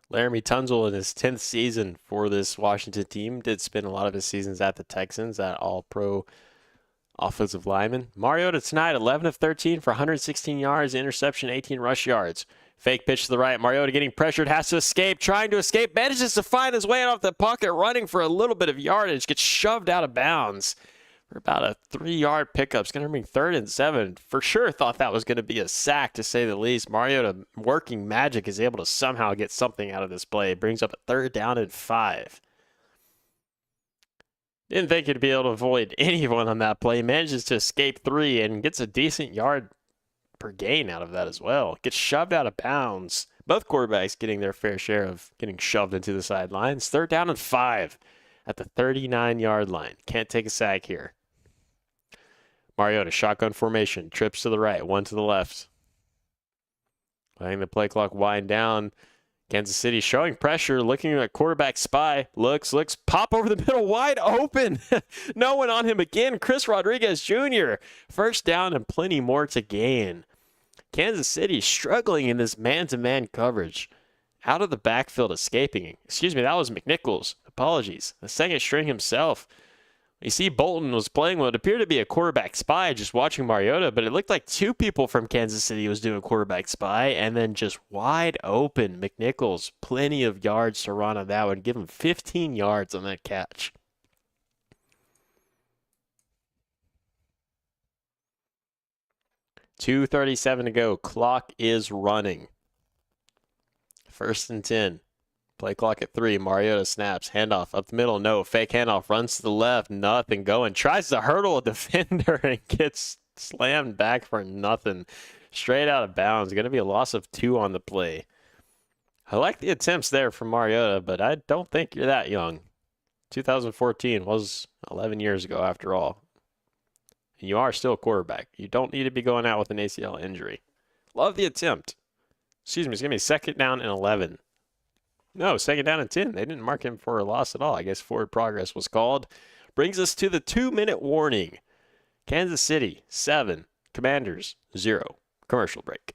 Laramie Tunzel in his 10th season for this Washington team did spend a lot of his seasons at the Texans, at all-pro offensive lineman. Mariota tonight, 11 of 13 for 116 yards, interception, 18 rush yards. Fake pitch to the right. Mariota getting pressured, has to escape, trying to escape, manages to find his way out of the pocket, running for a little bit of yardage, gets shoved out of bounds for about a 3-yard pickup. It's going to bring 3rd and 7. For sure thought that was going to be a sack, to say the least. Mariota, working magic, is able to somehow get something out of this play. Brings up a 3rd down and 5. Didn't think he'd be able to avoid anyone on that play. Manages to escape 3 and gets a decent yard per gain out of that as well. Gets shoved out of bounds. Both quarterbacks getting their fair share of getting shoved into the sidelines. 3rd down and 5 at the 39-yard line. Can't take a sack here. Mariota, shotgun formation. Trips to the right, 1 to the left. Letting the play clock wind down. Kansas City showing pressure, looking at quarterback spy. Looks, pop over the middle, wide open. No one on him again. Chris Rodriguez Jr. 1st down and plenty more to gain. Kansas City struggling in this man-to-man coverage. Out of the backfield, escaping. Excuse me, that was McNichols. Apologies. The 2nd string himself. You see, Bolton was playing what appeared to be a quarterback spy, just watching Mariota, but it looked like 2 people from Kansas City was doing quarterback spy, and then just wide open. McNichols, plenty of yards to run on that one. Give him 15 yards on that catch. .237 to go. Clock is running. 1st and 10. Play clock at 3. Mariota snaps. Handoff up the middle. No. Fake handoff. Runs to the left. Nothing going. Tries to hurdle a defender and gets slammed back for nothing. Straight out of bounds. Going to be a loss of 2 on the play. I like the attempts there from Mariota, but I don't think you're that young. 2014 was 11 years ago after all. And you are still a quarterback. You don't need to be going out with an ACL injury. Love the attempt. Excuse me. It's going to be 2nd down and 11. No, 2nd down and 10. They didn't mark him for a loss at all. I guess forward progress was called. Brings us to the 2-minute warning. Kansas City, 7. Commanders, 0. Commercial break.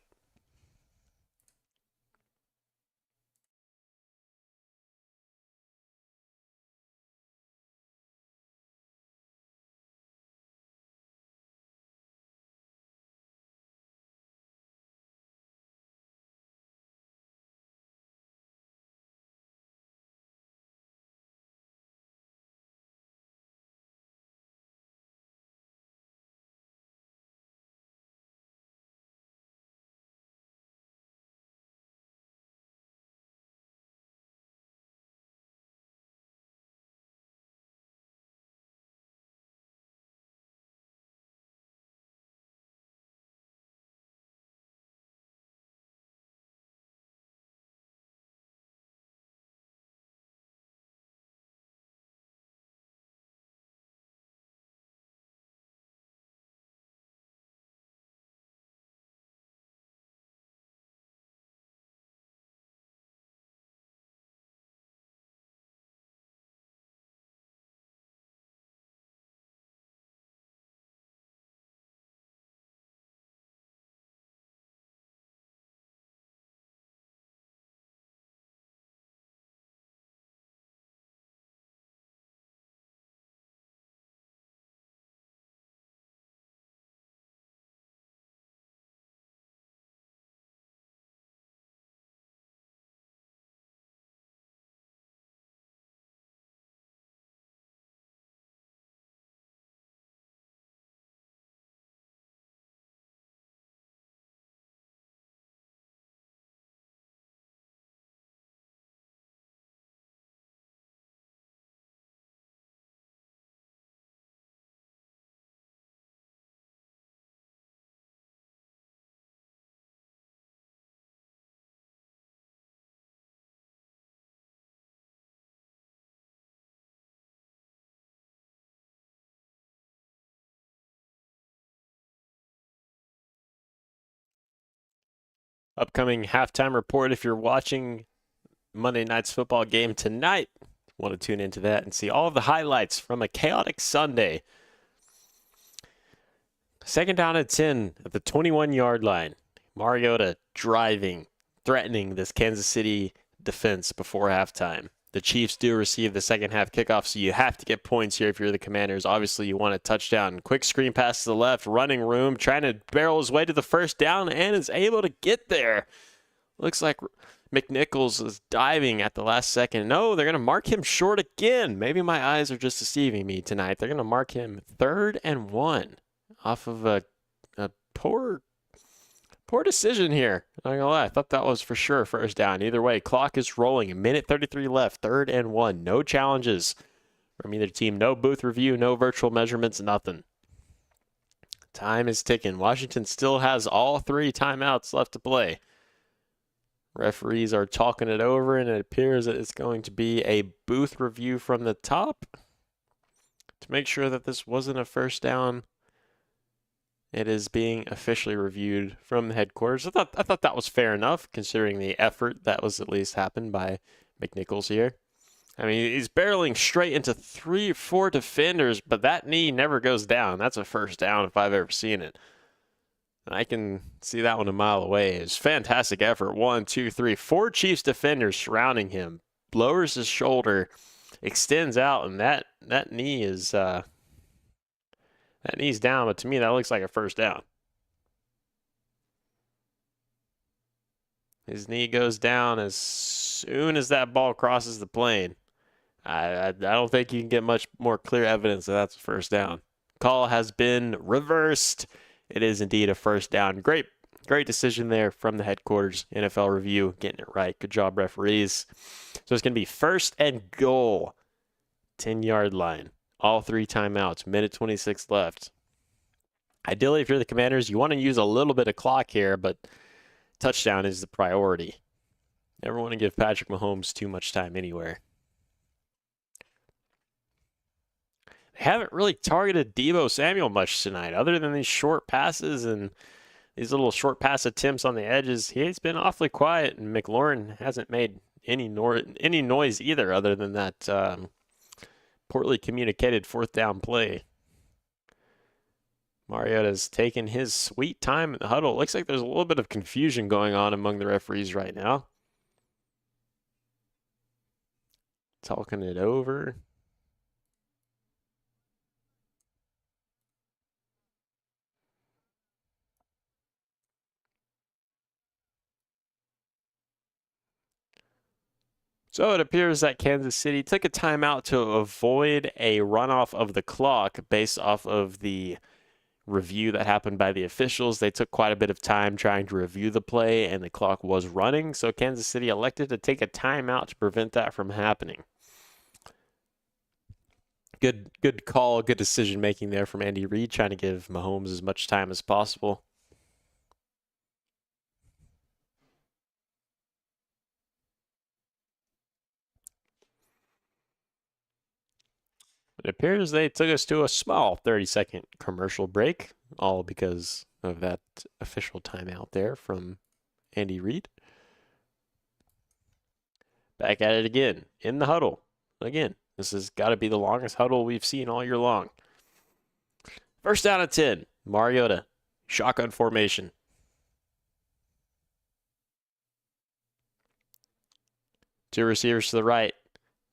Upcoming halftime report if you're watching Monday night's football game tonight. Want to tune into that and see all of the highlights from a chaotic Sunday. Second down at 10 at the 21-yard line. Mariota driving, threatening this Kansas City defense before halftime. The Chiefs do receive the second half kickoff, so you have to get points here if you're the Commanders. Obviously, you want a touchdown. Quick screen pass to the left, running room, trying to barrel his way to the first down, and is able to get there. Looks like McNichols is diving at the last second. No, they're going to mark him short again. Maybe my eyes are just deceiving me tonight. They're going to mark him 3rd and 1 off of a poor decision here. Not gonna lie, I thought that was for sure first down. Either way, clock is rolling. A minute 33 left, 3rd and 1. No challenges from either team. No booth review, no virtual measurements, nothing. Time is ticking. Washington still has all 3 timeouts left to play. Referees are talking it over, and it appears that it's going to be a booth review from the top to make sure that this wasn't a first down. It is being officially reviewed from the headquarters. I thought that was fair enough, considering the effort that was at least happened by McNichols here. I mean, he's barreling straight into 3 or 4 defenders, but that knee never goes down. That's a first down if I've ever seen it. I can see that one a mile away. It's fantastic effort. 1, 2, 3, 4 Chiefs defenders surrounding him. Lowers his shoulder, extends out, and that knee is that knee's down. But to me, that looks like a first down. His knee goes down as soon as that ball crosses the plane. I don't think you can get much more clear evidence that that's a first down. Call has been reversed. It is indeed a first down. Great decision there from the headquarters. NFL review getting it right. Good job, referees. So it's going to be 1st and goal. 10-yard line. All 3 timeouts. Minute 26 left. Ideally, if you're the Commanders, you want to use a little bit of clock here, but touchdown is the priority. Never want to give Patrick Mahomes too much time anywhere. They haven't really targeted Deebo Samuel much tonight, other than these short passes and these little short pass attempts on the edges. He's been awfully quiet, and McLaurin hasn't made any noise either, other than that poorly communicated 4th down play. Mariota's taken his sweet time in the huddle. Looks like there's a little bit of confusion going on among the referees right now. Talking it over. So it appears that Kansas City took a timeout to avoid a runoff of the clock based off of the review that happened by the officials. They took quite a bit of time trying to review the play, and the clock was running. So Kansas City elected to take a timeout to prevent that from happening. Good call, good decision making there from Andy Reid, trying to give Mahomes as much time as possible. It appears they took us to a small 30-second commercial break, all because of that official timeout there from Andy Reid. Back at it again, in the huddle. Again, this has got to be the longest huddle we've seen all year long. 1st down at 10. Mariota, shotgun formation. Two receivers to the right.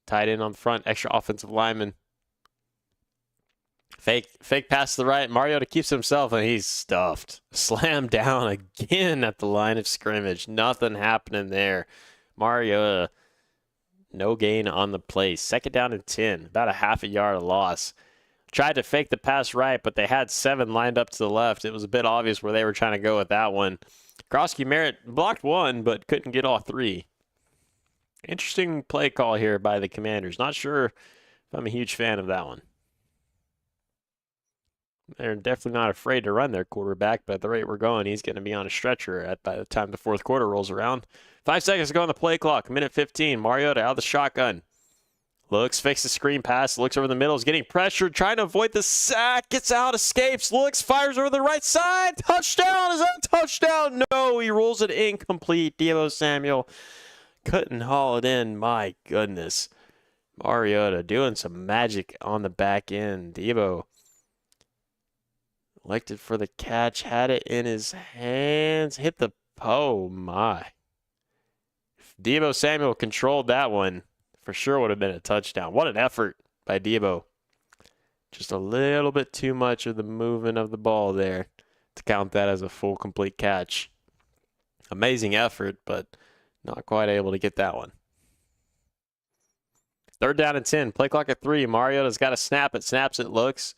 Tight end on the front, extra offensive lineman. Fake pass to the right. Mariota keeps himself, and he's stuffed. Slammed down again at the line of scrimmage. Nothing happening there. Mariota, no gain on the play. 2nd down and 10. About a half a yard of loss. Tried to fake the pass right, but they had 7 lined up to the left. It was a bit obvious where they were trying to go with that one. Krosky Merritt blocked 1, but couldn't get all 3. Interesting play call here by the Commanders. Not sure if I'm a huge fan of that one. They're definitely not afraid to run their quarterback, but at the rate we're going, he's going to be on a stretcher by the time the 4th quarter rolls around. 5 seconds to go on the play clock. Minute 15. Mariota out of the shotgun. Looks, fakes the screen pass, looks over the middle, is getting pressured, trying to avoid the sack, gets out, escapes, looks, fires over the right side, touchdown, is that a touchdown? No, he rolls it incomplete. Deebo Samuel couldn't haul it in, my goodness. Mariota doing some magic on the back end. Deebo elected for the catch, had it in his hands, hit the, oh my. If Deebo Samuel controlled that one, for sure would have been a touchdown. What an effort by Deebo. Just a little bit too much of the movement of the ball there to count that as a full complete catch. Amazing effort, but not quite able to get that one. 3rd down and 10. Play clock at 3. Mariota's got to snap it. Snaps it. Looks,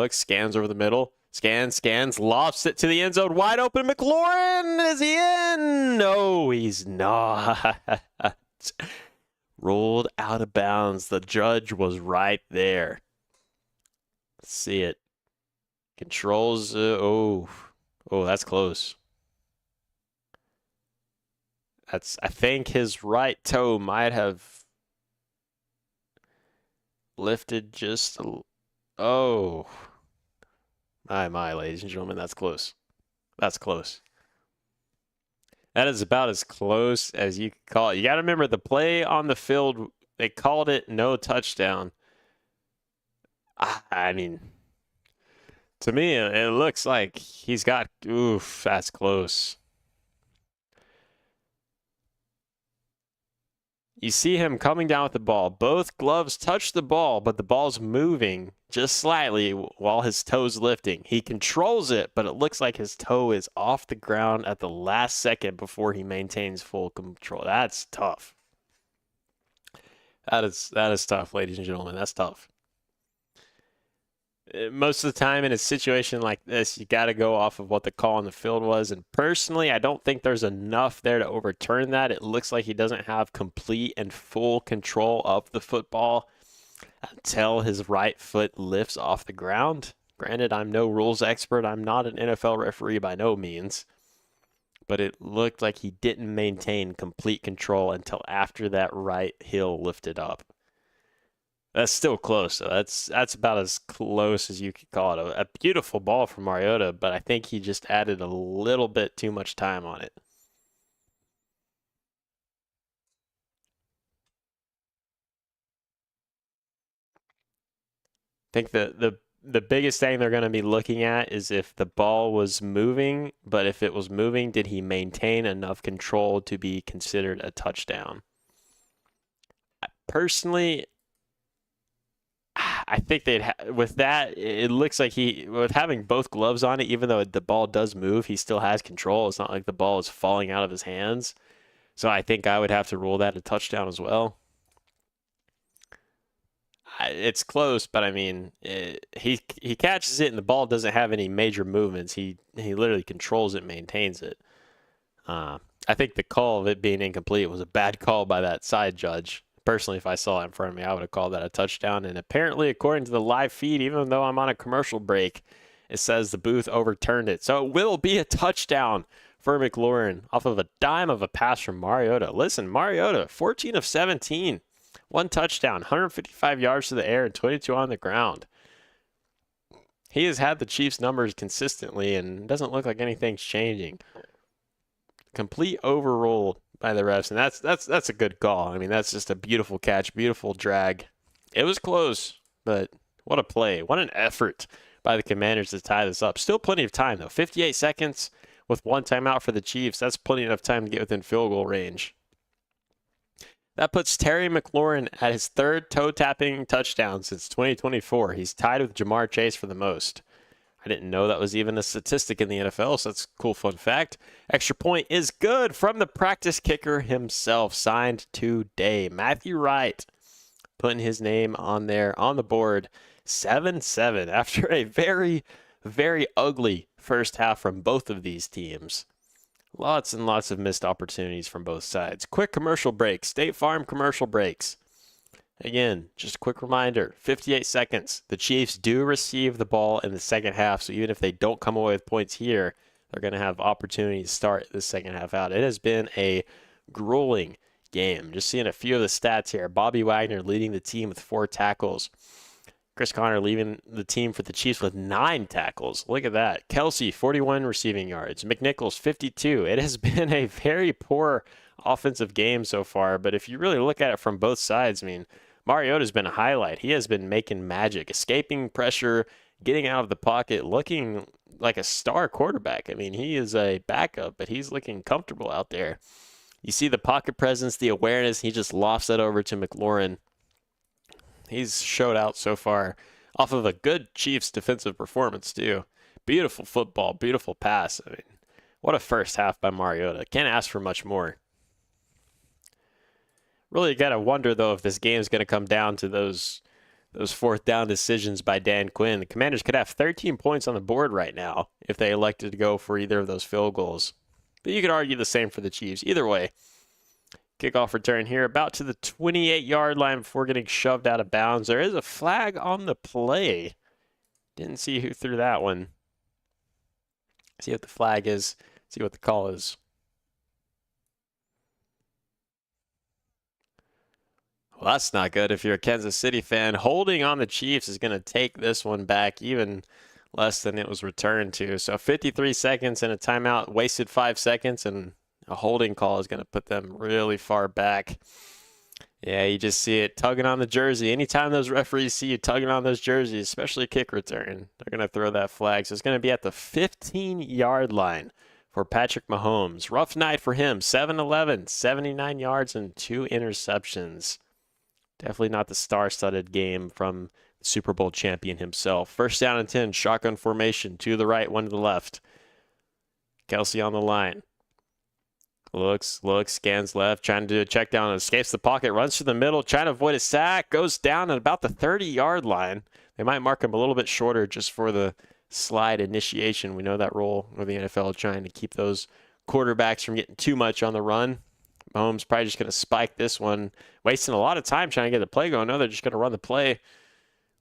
scans over the middle. Scans, lofts it to the end zone. Wide open. McLaurin, is he in? No, he's not. Rolled out of bounds. The judge was right there. Let's see it. Controls. Oh, that's close. I think his right toe might have lifted just a, oh. My, ladies and gentlemen, that's close. That's close. That is about as close as you could call it. You got to remember the play on the field, they called it no touchdown. I mean, to me, it looks like he's got, oof, that's close. You see him coming down with the ball. Both gloves touch the ball, but the ball's moving just slightly while his toe's lifting. He controls it, but it looks like his toe is off the ground at the last second before he maintains full control. That's tough. That is tough, ladies and gentlemen. That's tough. Most of the time in a situation like this, you got to go off of what the call on the field was. And personally, I don't think there's enough there to overturn that. It looks like he doesn't have complete and full control of the football until his right foot lifts off the ground. Granted, I'm no rules expert. I'm not an NFL referee by no means. But it looked like he didn't maintain complete control until after that right heel lifted up. That's still close, though. That's about as close as you could call it. A beautiful ball from Mariota, but I think he just added a little bit too much time on it. I think the biggest thing they're going to be looking at is if the ball was moving, but if it was moving, did he maintain enough control to be considered a touchdown? Personally, I think with that, it looks like with having both gloves on it, even though the ball does move, he still has control. It's not like the ball is falling out of his hands. So I think I would have to rule that a touchdown as well. It's close, but I mean, he catches it and the ball doesn't have any major movements. He literally controls it, maintains it. I think the call of it being incomplete was a bad call by that side judge. Personally, if I saw it in front of me, I would have called that a touchdown. And apparently, according to the live feed, even though I'm on a commercial break, it says the booth overturned it. So it will be a touchdown for McLaurin off of a dime of a pass from Mariota. Listen, Mariota, 14 of 17. 1 touchdown, 155 yards to the air, and 22 on the ground. He has had the Chiefs' numbers consistently, and it doesn't look like anything's changing. Complete overrule by the refs, and that's a good call. I mean, that's just a beautiful catch, beautiful drag. It was close, but what a play. What an effort by the Commanders to tie this up. Still plenty of time, though. 58 seconds with 1 timeout for the Chiefs. That's plenty enough time to get within field goal range. That puts Terry McLaurin at his 3rd toe-tapping touchdown since 2024. He's tied with Jamar Chase for the most. I didn't know that was even a statistic in the NFL, so that's a cool fun fact. Extra point is good from the practice kicker himself, signed today. Matthew Wright putting his name on there on the board. 7-7 after a very, very ugly first half from both of these teams. Lots and lots of missed opportunities from both sides. Quick commercial breaks. State Farm commercial breaks. Again, just a quick reminder, 58 seconds. The Chiefs do receive the ball in the second half, so even if they don't come away with points here, they're going to have opportunity to start the second half out. It has been a grueling game. Just seeing a few of the stats here. Bobby Wagner leading the team with 4 tackles. Chris Conner leaving the team for the Chiefs with 9 tackles. Look at that. Kelsey, 41 receiving yards. McNichols, 52. It has been a very poor offensive game so far, but if you really look at it from both sides, I mean, Mariota's been a highlight. He has been making magic, escaping pressure, getting out of the pocket, looking like a star quarterback. I mean, he is a backup, but he's looking comfortable out there. You see the pocket presence, the awareness. He just lofts it over to McLaurin. He's showed out so far off of a good Chiefs defensive performance, too. Beautiful football, beautiful pass. I mean, what a first half by Mariota. Can't ask for much more. Really got to wonder, though, if this game is going to come down to those fourth down decisions by Dan Quinn. The Commanders could have 13 points on the board right now if they elected to go for either of those field goals. But you could argue the same for the Chiefs. Either way, kickoff return here, about to the 28-yard line before getting shoved out of bounds. There is a flag on the play. Didn't see who threw that one. See what the flag is. See what the call is. Well, that's not good if you're a Kansas City fan. Holding on the Chiefs is going to take this one back even less than it was returned to. So 53 seconds and a timeout, wasted 5 seconds, and a holding call is going to put them really far back. Yeah, you just see it tugging on the jersey. Anytime those referees see you tugging on those jerseys, especially a kick return, they're going to throw that flag. So it's going to be at the 15-yard line for Patrick Mahomes. Rough night for him. 7-11, 79 yards, and 2 interceptions. Definitely not the star-studded game from the Super Bowl champion himself. First down and 10, shotgun formation. 2 to the right, 1 to the left. Kelsey on the line. Looks, scans left, trying to do a check down, escapes the pocket, runs to the middle, trying to avoid a sack, goes down at about the 30-yard line. They might mark him a little bit shorter just for the slide initiation. We know that role of the NFL trying to keep those quarterbacks from getting too much on the run. Mahomes probably just going to spike this one, wasting a lot of time trying to get the play going. No, they're just going to run the play.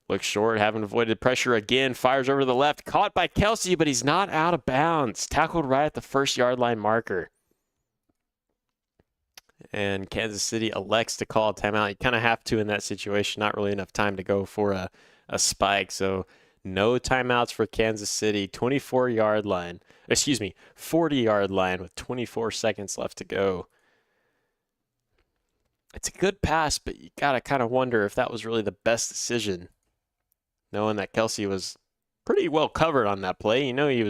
Looks short, having avoided pressure again, fires over to the left, caught by Kelsey, but he's not out of bounds. Tackled right at the 1-yard line marker. And Kansas City elects to call a timeout. You kind of have to in that situation. Not really enough time to go for a spike. So no timeouts for Kansas City. 24-yard line. 40-yard line with 24 seconds left to go. It's a good pass, but you got to kind of wonder if that was really the best decision, knowing that Kelsey was pretty well covered on that play. You know he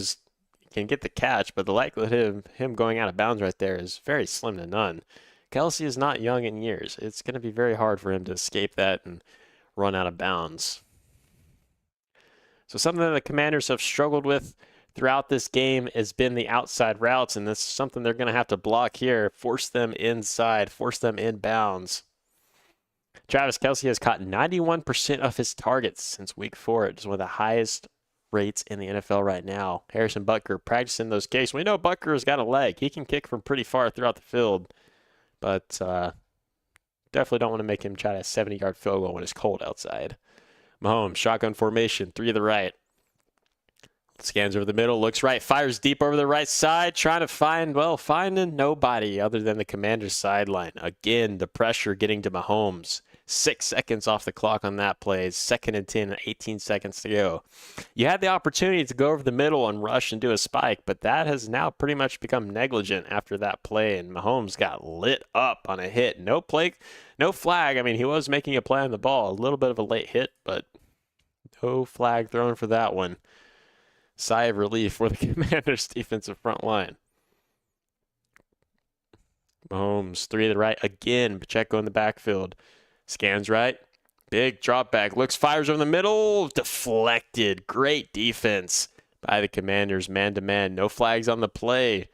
can get the catch, but the likelihood of him going out of bounds right there is very slim to none. Kelsey is not young in years. It's going to be very hard for him to escape that and run out of bounds. So something that the Commanders have struggled with throughout this game has been the outside routes, and this is something they're going to have to block here. Force them inside, force them inbounds. Travis Kelsey has caught 91% of his targets since week 4. It's one of the highest rates in the NFL right now. Harrison Butker practicing those kicks. We know Butker has got a leg. He can kick from pretty far throughout the field, but definitely don't want to make him try a 70-yard field goal when it's cold outside. Mahomes, shotgun formation, 3 to the right. Scans over the middle, looks right, fires deep over the right side, trying to finding nobody other than the Commander's sideline. Again, the pressure getting to Mahomes. 6 seconds off the clock on that play. 2nd and 10, 18 seconds to go. You had the opportunity to go over the middle and rush and do a spike, but that has now pretty much become negligent after that play, and Mahomes got lit up on a hit. No flag. I mean, he was making a play on the ball. A little bit of a late hit, but no flag thrown for that one. Sigh of relief for the Commanders' defensive front line. Mahomes, 3 to the right again. Pacheco in the backfield. Scans right. Big drop back. Looks, fires over the middle. Deflected. Great defense by the Commanders. Man-to-man. No flags on the play.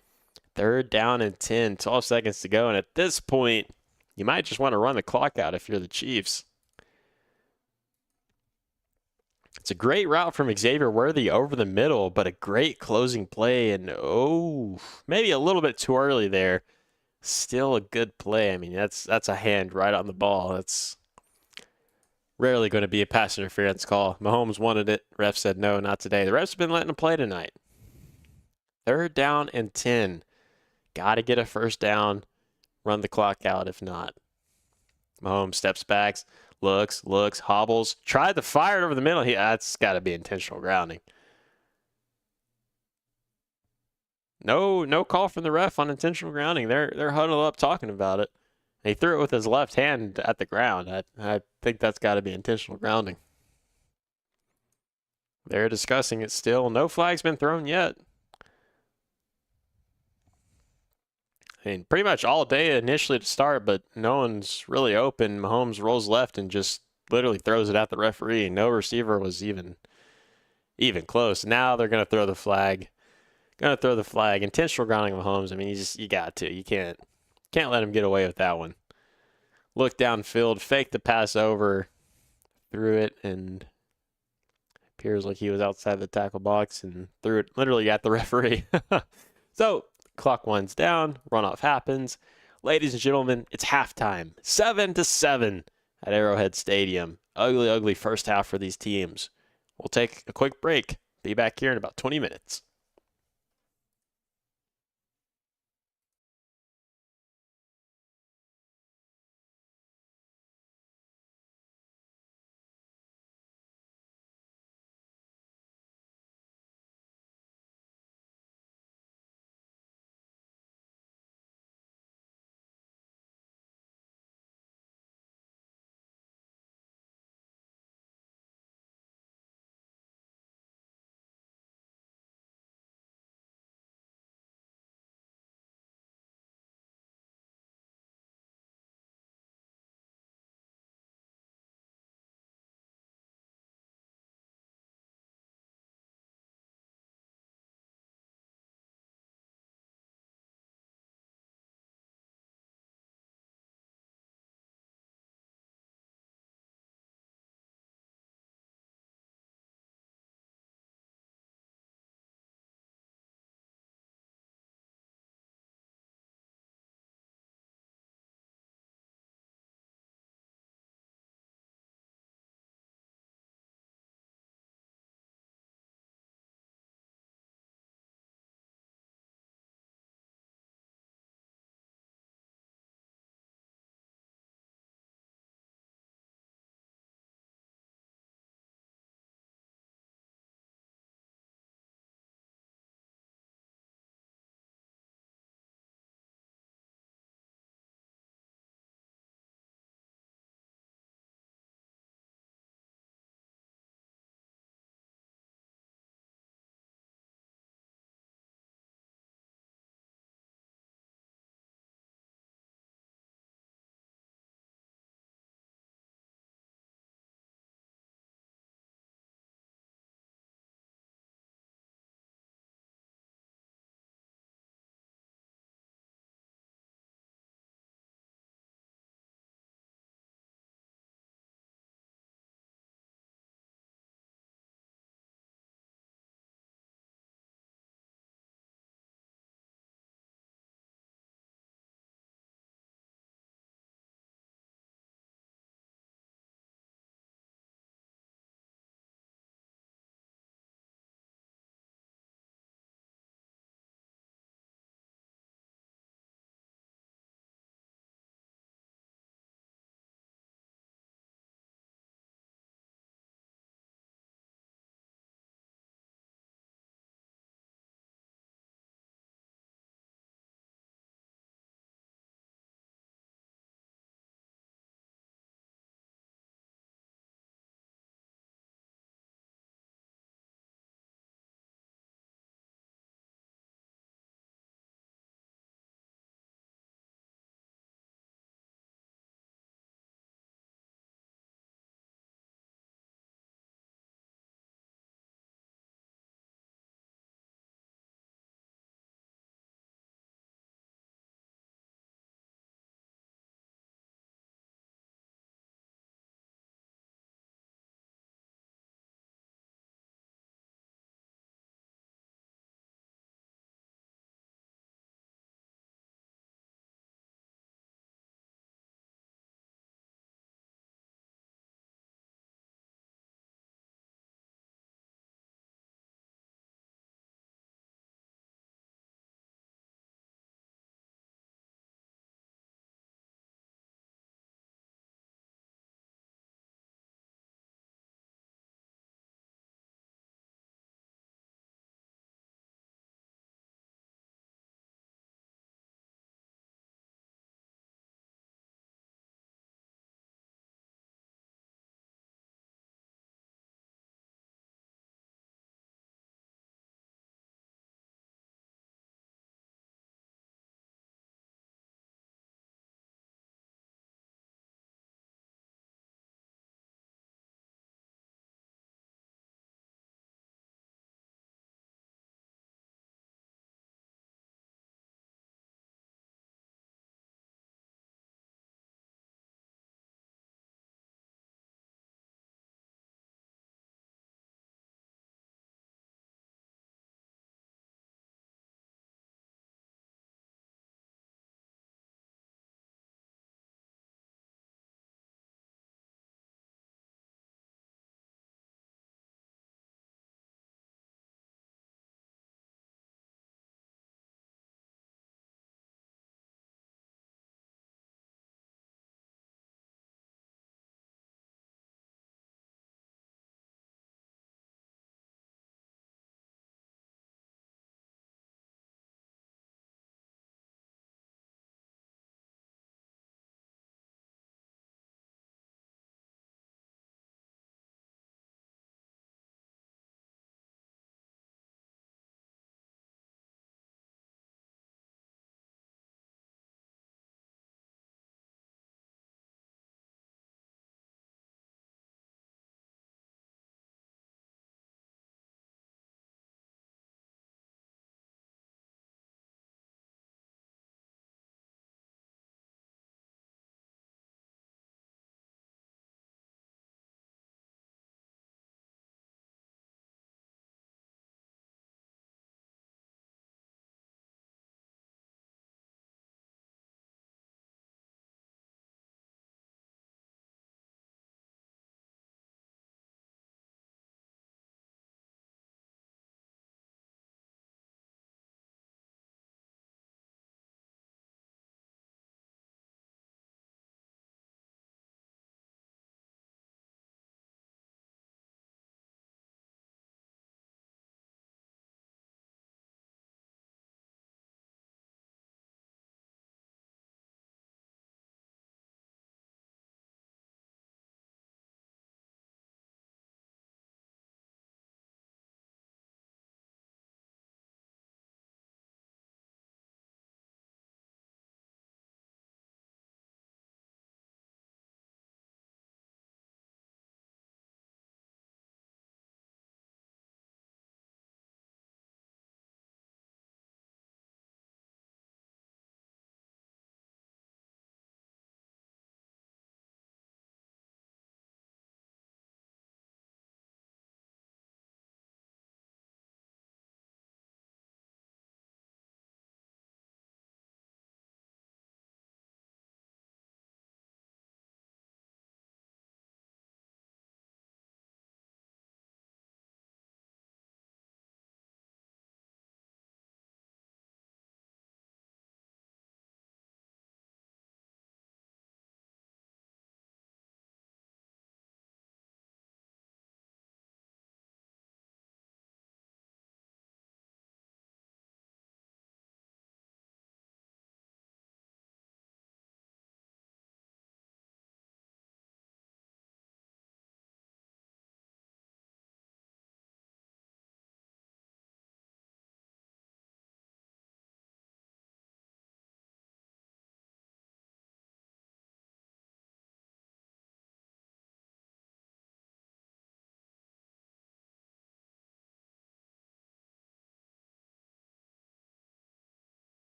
3rd down and 10. 12 seconds to go. And at this point, you might just want to run the clock out if you're the Chiefs. It's a great route from Xavier Worthy over the middle, but a great closing play. And, maybe a little bit too early there. Still a good play. I mean, that's a hand right on the ball. That's rarely going to be a pass interference call. Mahomes wanted it. Ref said no, not today. The refs have been letting him play tonight. 3rd down and 10. Got to get a first down Run the clock out if not. Mahomes steps back, looks, hobbles, tried to fire it over the middle. That's got to be intentional grounding. No call from the ref on intentional grounding. They're huddled up talking about it. He threw it with his left hand at the ground. I think that's got to be intentional grounding. They're discussing it still. No flag's been thrown yet. I mean, pretty much all day initially to start, but no one's really open. Mahomes rolls left and just literally throws it at the referee. No receiver was even close. Now they're going to throw the flag. Intentional grounding of Mahomes. I mean, you got to. You can't let him get away with that one. Look downfield, fake the pass over, threw it, and appears like he was outside the tackle box and threw it literally at the referee. So, clock winds down, runoff happens. Ladies and gentlemen, it's halftime. 7-7 at Arrowhead Stadium. Ugly first half for these teams. We'll take a quick break. Be back here in about 20 minutes.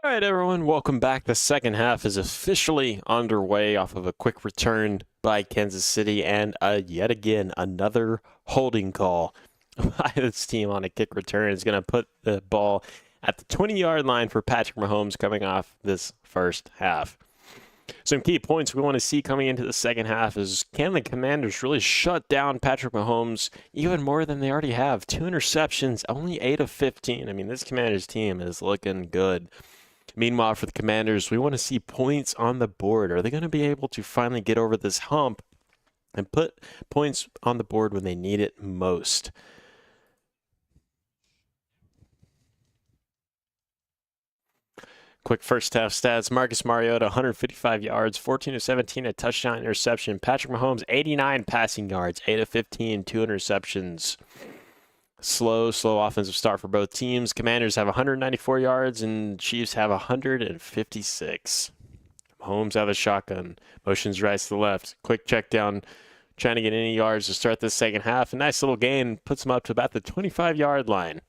All right, everyone, welcome back. The second half is officially underway off of a quick return by Kansas City and yet again another holding call by this team on a kick return. Is going to put the ball at the 20-yard line for Patrick Mahomes coming off this first half. Some key points we want to see coming into the second half is, can the Commanders really shut down Patrick Mahomes even more than they already have? 2 interceptions, only 8 of 15. I mean, this Commanders team is looking good. Meanwhile, for the Commanders, we want to see points on the board. Are they going to be able to finally get over this hump and put points on the board when they need it most? Quick first half stats. Marcus Mariota, 155 yards, 14 of 17, a touchdown, interception. Patrick Mahomes, 89 passing yards, 8 of 15, 2 interceptions. Slow offensive start for both teams. Commanders have 194 yards and Chiefs have 156. Mahomes out of the shotgun. Motions right to the left. Quick check down, trying to get any yards to start this second half. A nice little gain puts them up to about the 25-yard line.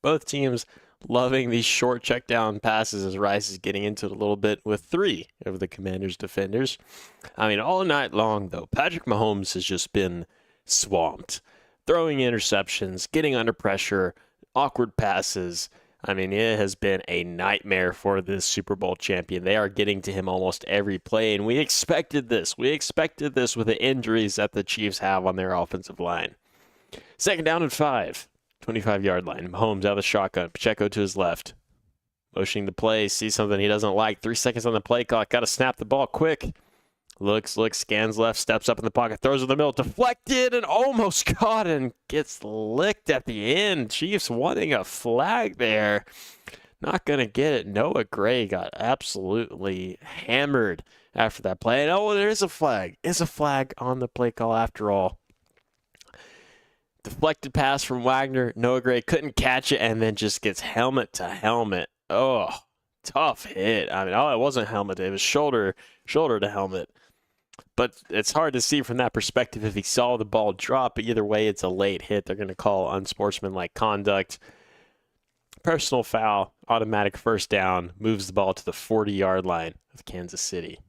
Both teams loving these short check down passes as Rice is getting into it a little bit with 3 of the Commanders defenders. I mean, all night long, though, Patrick Mahomes has just been swamped. Throwing interceptions, getting under pressure, awkward passes. I mean, it has been a nightmare for this Super Bowl champion. They are getting to him almost every play, and we expected this. We expected this with the injuries that the Chiefs have on their offensive line. Second down and 5. 25-yard line. Mahomes out of the shotgun. Pacheco to his left. Motioning the play. Sees something he doesn't like. 3 seconds on the play clock. Got to snap the ball quick. Looks, scans left, steps up in the pocket, throws in the middle, deflected, and almost caught and gets licked at the end. Chiefs wanting a flag there. Not going to get it. Noah Gray got absolutely hammered after that play. And oh, there is a flag. It's a flag on the play call after all. Deflected pass from Wagner. Noah Gray couldn't catch it and then just gets helmet to helmet. Oh, tough hit. I mean, it wasn't helmet. It was shoulder to helmet. But it's hard to see from that perspective if he saw the ball drop. But either way, it's a late hit. They're going to call unsportsmanlike conduct. Personal foul, automatic first down, moves the ball to the 40-yard line of Kansas City.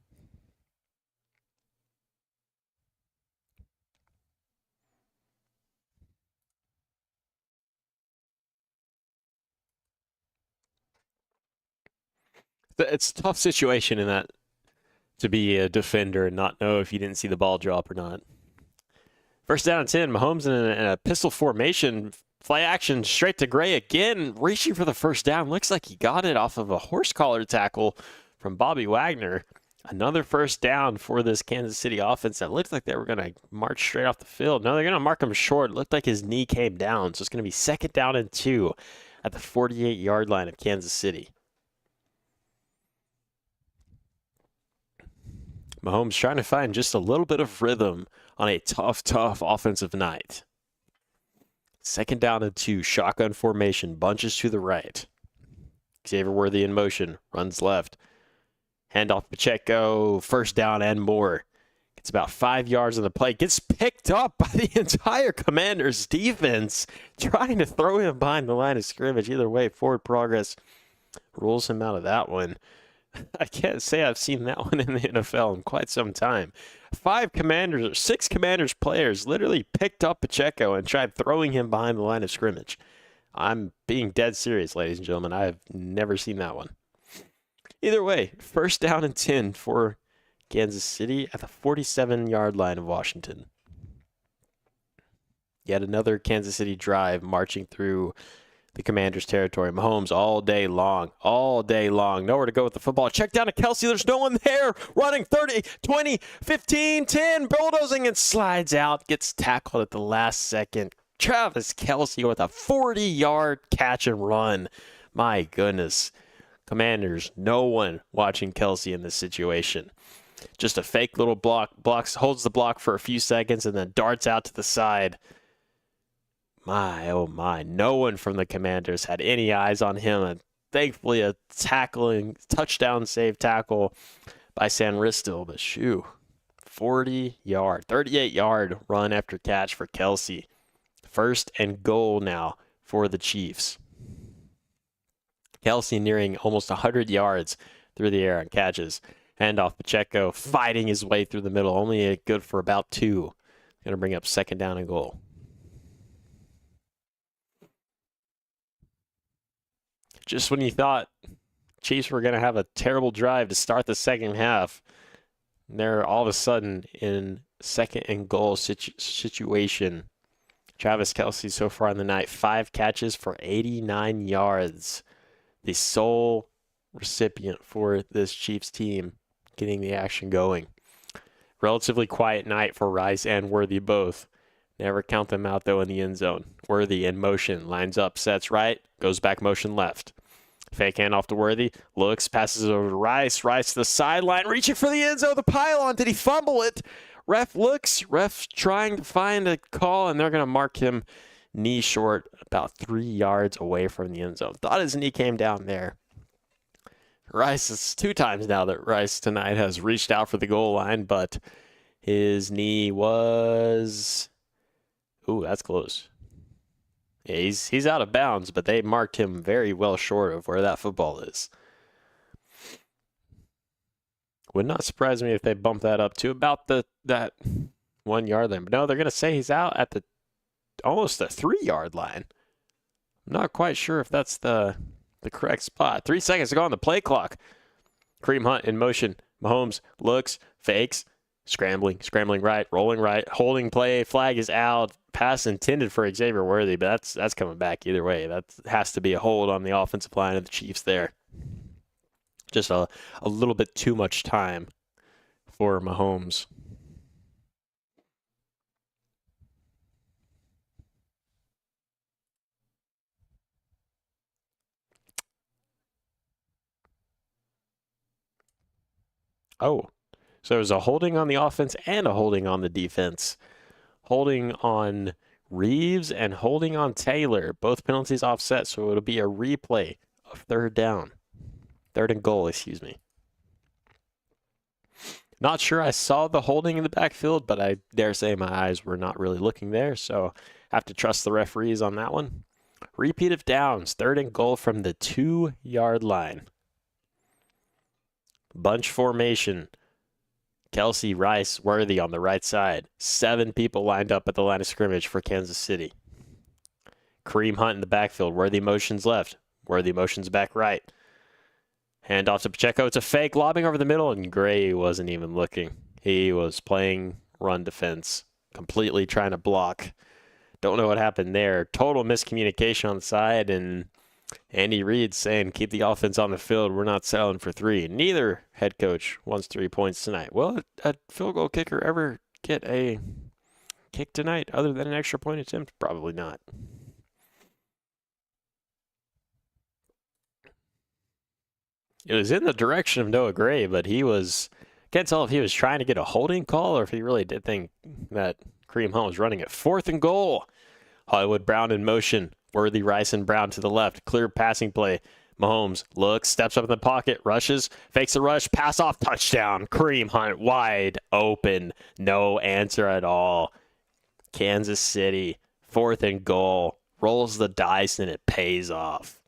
It's a tough situation in that, to be a defender and not know if you didn't see the ball drop or not. First down and 10. Mahomes in a pistol formation. Play action straight to Gray again, reaching for the first down. Looks like he got it off of a horse collar tackle from Bobby Wagner. Another first down for this Kansas City offense that looked like they were going to march straight off the field. No, they're going to mark him short. It looked like his knee came down. So it's going to be second down and 2 at the 48-yard line of Kansas City. Mahomes trying to find just a little bit of rhythm on a tough offensive night. Second down and 2, shotgun formation, bunches to the right. Xavier Worthy in motion, runs left. Handoff Pacheco, first down and more. Gets about 5 yards on the play. Gets picked up by the entire Commanders defense, trying to throw him behind the line of scrimmage. Either way, forward progress rules him out of that one. I can't say I've seen that one in the NFL in quite some time. 6 Commanders players literally picked up Pacheco and tried throwing him behind the line of scrimmage. I'm being dead serious, ladies and gentlemen. I have never seen that one. Either way, first down and 10 for Kansas City at the 47-yard line of Washington. Yet another Kansas City drive marching through the Commanders' territory. Mahomes all day long. Nowhere to go with the football. Check down to Kelsey. There's no one there. Running 30, 20, 15, 10. Bulldozing and slides out. Gets tackled at the last second. Travis Kelsey with a 40-yard catch and run. My goodness. Commanders, no one watching Kelsey in this situation. Just a fake little block. Holds the block for a few seconds and then darts out to the side. My, oh my, no one from the Commanders had any eyes on him. And thankfully, a touchdown save tackle by San Ristil. But shoo, 38-yard run after catch for Kelsey. First and goal now for the Chiefs. Kelsey nearing almost 100 yards through the air on catches. Handoff Pacheco fighting his way through the middle, only good for about 2. Going to bring up 2nd down and goal. Just when you thought Chiefs were going to have a terrible drive to start the second half, they're all of a sudden in 2nd and goal situation. Travis Kelsey so far in the night, 5 catches for 89 yards. The sole recipient for this Chiefs team getting the action going. Relatively quiet night for Rice and Worthy both. Never count them out, though, in the end zone. Worthy in motion, lines up, sets right, goes back motion left. Fake handoff to Worthy, looks, passes it over to Rice. Rice to the sideline, reaching for the end zone, the pylon. Did he fumble it? Ref looks, ref trying to find a call, and they're going to mark him knee short, about 3 yards away from the end zone. Thought his knee came down there. Rice, it's 2 times now that Rice tonight has reached out for the goal line, but his knee was... Ooh, that's close. Yeah, he's out of bounds, but they marked him very well short of where that football is. Would not surprise me if they bump that up to about that 1 yard line. But no, they're going to say he's out at almost the 3 yard line. I'm not quite sure if that's the correct spot. 3 seconds to go on the play clock. Kareem Hunt in motion. Mahomes looks, fakes, scrambling right, rolling right, holding play. Flag is out. Pass intended for Xavier Worthy, but that's coming back either way. That has to be a hold on the offensive line of the Chiefs there. Just a little bit too much time for Mahomes. Oh, so there's a holding on the offense and a holding on the defense. Holding on Reeves and holding on Taylor. Both penalties offset, so it'll be a replay of 3rd down. 3rd and goal, excuse me. Not sure I saw the holding in the backfield, but I dare say my eyes were not really looking there, so have to trust the referees on that one. Repeat of downs, 3rd and goal from the 2 yard line. Bunch formation. Kelsey, Rice, Worthy on the right side. 7 people lined up at the line of scrimmage for Kansas City. Kareem Hunt in the backfield. Worthy motions left. Worthy motions back right. Hand off to Pacheco. It's a fake, lobbing over the middle, and Gray wasn't even looking. He was playing run defense, completely trying to block. Don't know what happened there. Total miscommunication on the side, and Andy Reid saying, keep the offense on the field. We're not settling for 3. Neither head coach wants 3 points tonight. Will a field goal kicker ever get a kick tonight other than an extra point attempt? Probably not. It was in the direction of Noah Gray, but can't tell if he was trying to get a holding call or if he really did think that Kareem Hunt was running it. 4th and goal. Hollywood Brown in motion. Worthy, Rice, and Brown to the left. Clear passing play. Mahomes looks, steps up in the pocket, rushes, fakes the rush, pass off, touchdown. Kareem Hunt wide open. No answer at all. Kansas City, 4th and goal. Rolls the dice and it pays off.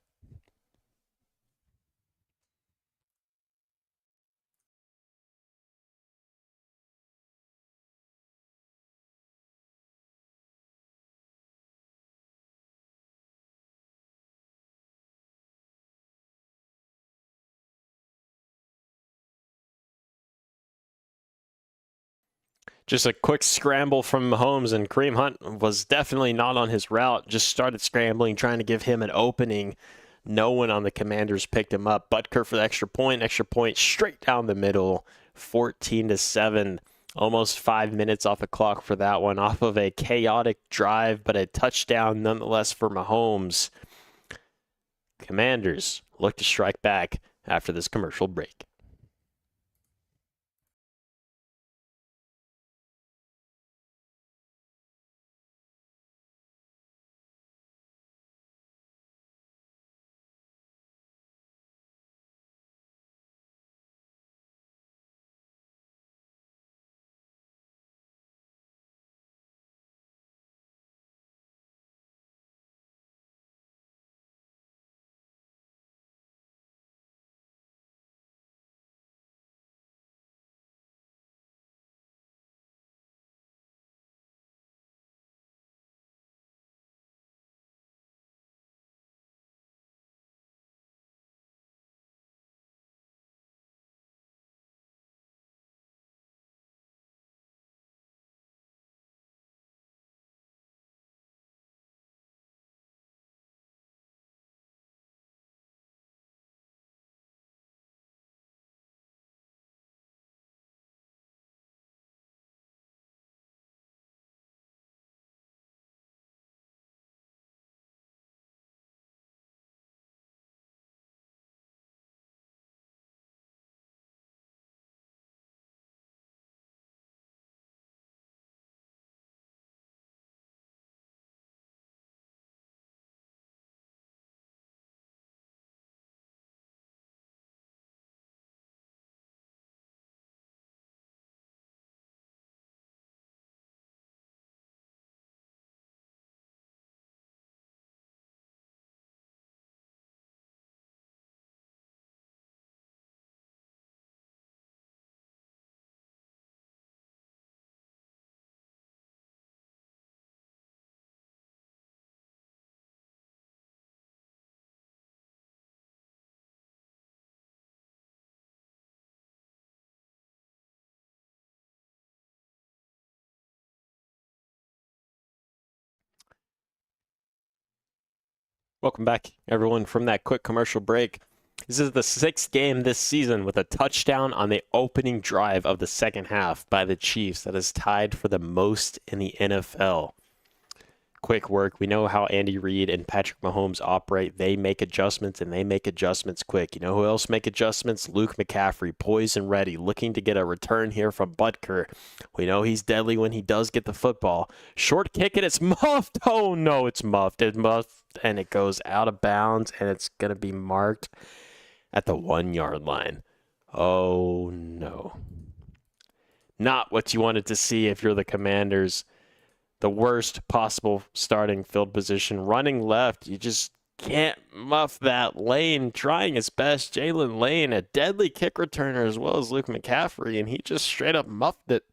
Just a quick scramble from Mahomes, and Kareem Hunt was definitely not on his route. Just started scrambling, trying to give him an opening. No one on the Commanders picked him up. Butker for the extra point straight down the middle, 14-7. Almost 5 minutes off the clock for that one, off of a chaotic drive, but a touchdown nonetheless for Mahomes. Commanders look to strike back after this commercial break. Welcome back, everyone, from that quick commercial break. This is the 6th game this season with a touchdown on the opening drive of the second half by the Chiefs that is tied for the most in the NFL. Quick work. We know how Andy Reid and Patrick Mahomes operate. They make adjustments, and they make adjustments quick. You know who else make adjustments? Luke McCaffrey, poised and ready, looking to get a return here from Butker. We know he's deadly when he does get the football. Short kick, and it's muffed. Oh, no, it's muffed. It's muffed, and it goes out of bounds, and it's going to be marked at the 1-yard line. Oh, no. Not what you wanted to see if you're the Commanders. The worst possible starting field position. Running left, you just can't muff that. Lane trying his best. Jalen Lane, a deadly kick returner, as well as Luke McCaffrey, and he just straight up muffed it.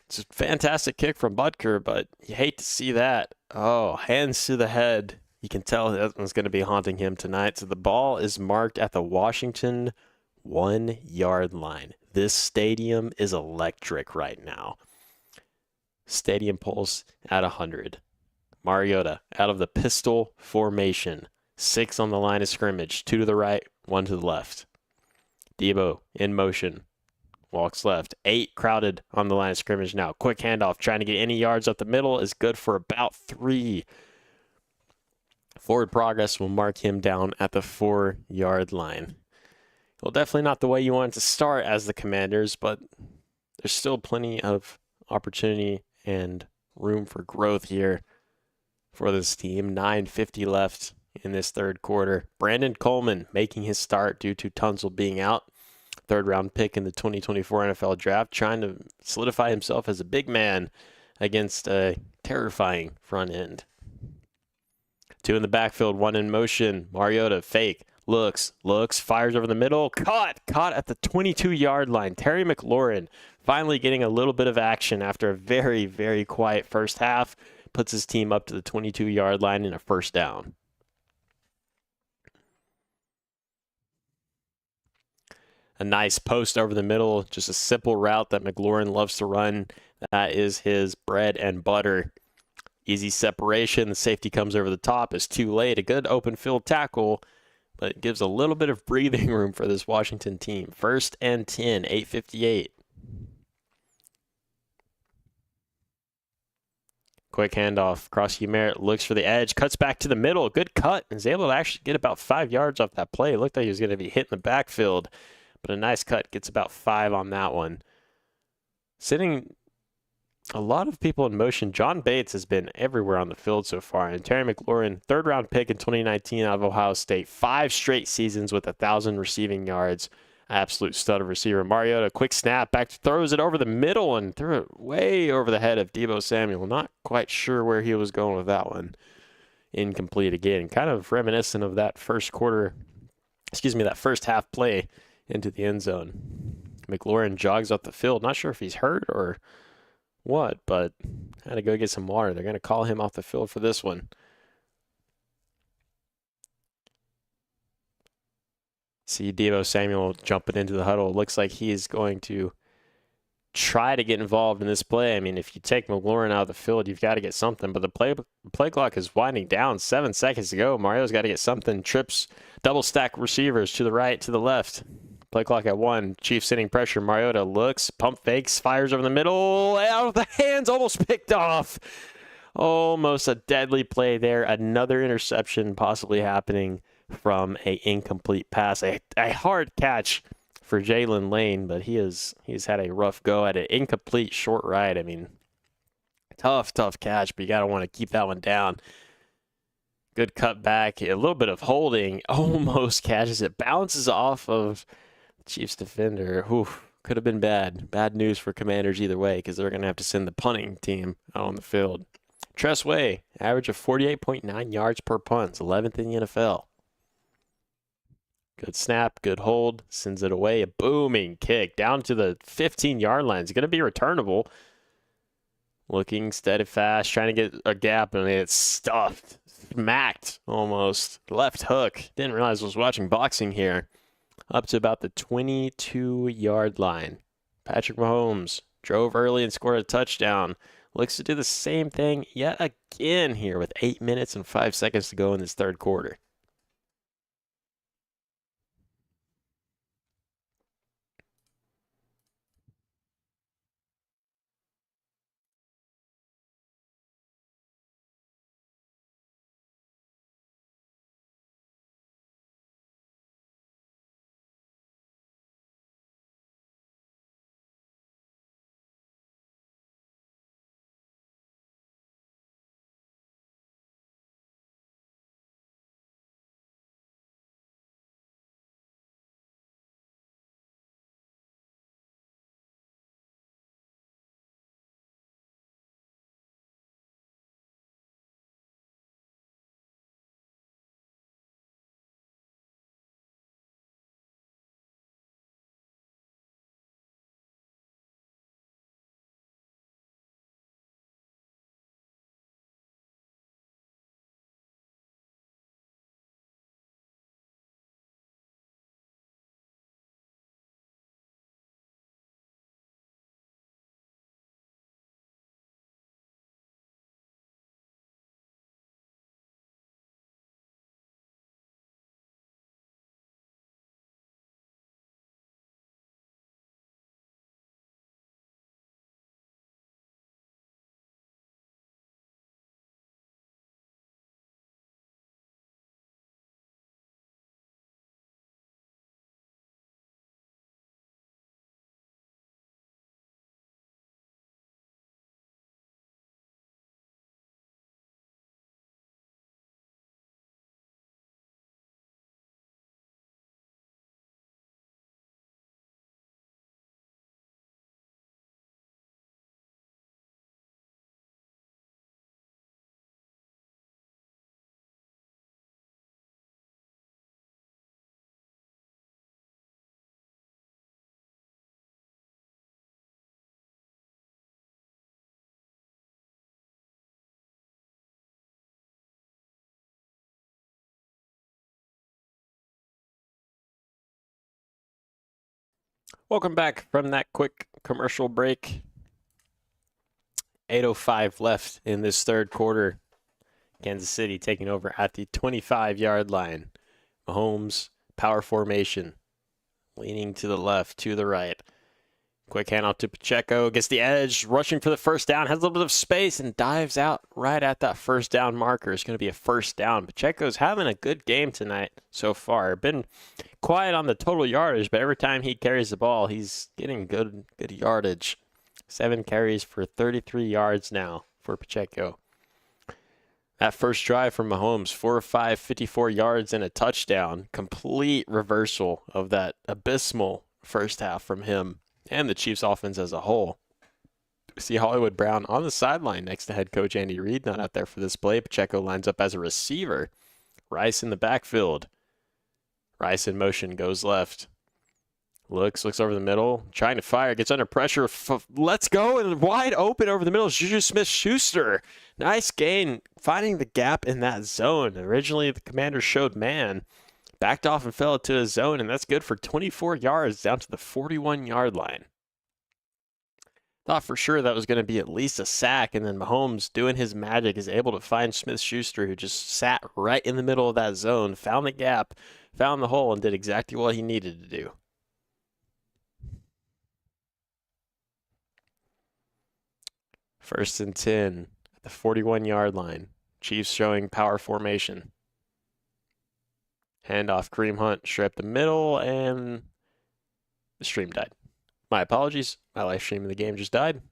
It's a fantastic kick from Butker, but you hate to see that. Oh, hands to the head. You can tell that one's going to be haunting him tonight. So the ball is marked at the Washington 1-yard line. This stadium is electric right now. Stadium pulse at 100. Mariota out of the pistol formation. 6 on the line of scrimmage. 2 to the right, 1 to the left. Debo in motion. Walks left. 8 crowded on the line of scrimmage now. Quick handoff. Trying to get any yards up the middle is good for about 3. Forward progress will mark him down at the 4-yard line. Well, definitely not the way you want it to start as the Commanders, but there's still plenty of opportunity and room for growth here for this team. 9:50 left in this third quarter. Brandon Coleman making his start due to Tunsil being out. 3rd-round pick in the 2024 NFL Draft, trying to solidify himself as a big man against a terrifying front end. 2 in the backfield, 1 in motion. Mariota fake, looks, fires over the middle. Caught at the 22-yard line. Terry McLaurin finally getting a little bit of action after a very, very quiet first half. Puts his team up to the 22-yard line in a first down. A nice post over the middle. Just a simple route that McLaurin loves to run. That is his bread and butter. Easy separation. The safety comes over the top. It's too late. A good open field tackle, but it gives a little bit of breathing room for this Washington team. 1st and 10, 8:58. Quick handoff. Cross Merritt looks for the edge, cuts back to the middle. Good cut. And is able to actually get about 5 yards off that play. It looked like he was going to be hit in the backfield, but a nice cut. Gets about 5 on that one. Sitting a lot of people in motion. John Bates has been everywhere on the field so far. And Terry McLaurin, 3rd-round pick in 2019 out of Ohio State. 5 straight seasons with 1,000 receiving yards. Absolute stud of receiver. Mariota, quick snap, back throws it over the middle and threw it way over the head of Deebo Samuel. Not quite sure where he was going with that one. Incomplete again. Kind of reminiscent of that first half play into the end zone. McLaurin jogs up the field. Not sure if he's hurt or what, but had to go get some water. They're going to call him off the field for this one. See Deebo Samuel jumping into the huddle. Looks like he is going to try to get involved in this play. I mean, if you take McLaurin out of the field, you've got to get something. But the play clock is winding down. 7 seconds to go. Mario's got to get something. Trips, double stack receivers to the right, to the left. Play clock at 1. Chiefs sitting pressure. Mariota looks, pump fakes, fires over the middle. Out of the hands, almost picked off. Almost a deadly play there. Another interception possibly happening from a incomplete pass. A hard catch for Jalen Lane, but he's had a rough go at it. Incomplete short right. I mean, tough catch, but you got to want to keep that one down. Good cut back. A little bit of holding. Almost catches it. Bounces off of the Chiefs defender. Oof, could have been bad. Bad news for Commanders either way, because they're going to have to send the punting team out on the field. Tress Way, average of 48.9 yards per punt. 11th in the NFL. Good snap, good hold, sends it away. A booming kick down to the 15-yard line. It's going to be returnable. Looking steadfast, trying to get a gap, and it's stuffed. Smacked almost. Left hook. Didn't realize I was watching boxing here. Up to about the 22-yard line. Patrick Mahomes drove early and scored a touchdown. looks to do the same thing yet again here with 8 minutes and 5 seconds to go in this third quarter. Welcome back from that quick commercial break. 8:05 left in this third quarter. Kansas City taking over at the 25-yard line. Mahomes, power formation, leaning to the left, to the right. Quick handoff to Pacheco, gets the edge, rushing for the first down, has a little bit of space, and dives out right at that first down marker. It's going to be a first down. Pacheco's having a good game tonight so far. Been quiet on the total yardage, but every time he carries the ball, he's getting good yardage. 7 carries for 33 yards now for Pacheco. That first drive from Mahomes, 4 of 5, 54 yards and a touchdown. Complete reversal of that abysmal first half from him and the Chiefs offense as a whole. See Hollywood Brown on the sideline next to head coach Andy Reid, not out there for this play. Pacheco lines up as a receiver. Rice in the backfield. Rice in motion, goes left. Looks over the middle, trying to fire, gets under pressure. Let's go, and wide open over the middle. Juju Smith-Schuster. Nice gain, finding the gap in that zone. Originally, the Commanders showed man. Backed off and fell into his zone, and that's good for 24 yards down to the 41-yard line. Thought for sure that was going to be at least a sack, and then Mahomes, doing his magic, is able to find Smith-Schuster, who just sat right in the middle of that zone, found the gap, found the hole, and did exactly what he needed to do. First and 10 at the 41-yard line. Chiefs showing power formation. Handoff, Kareem Hunt, straight up the middle, and the stream died. My apologies. My live stream of the game just died.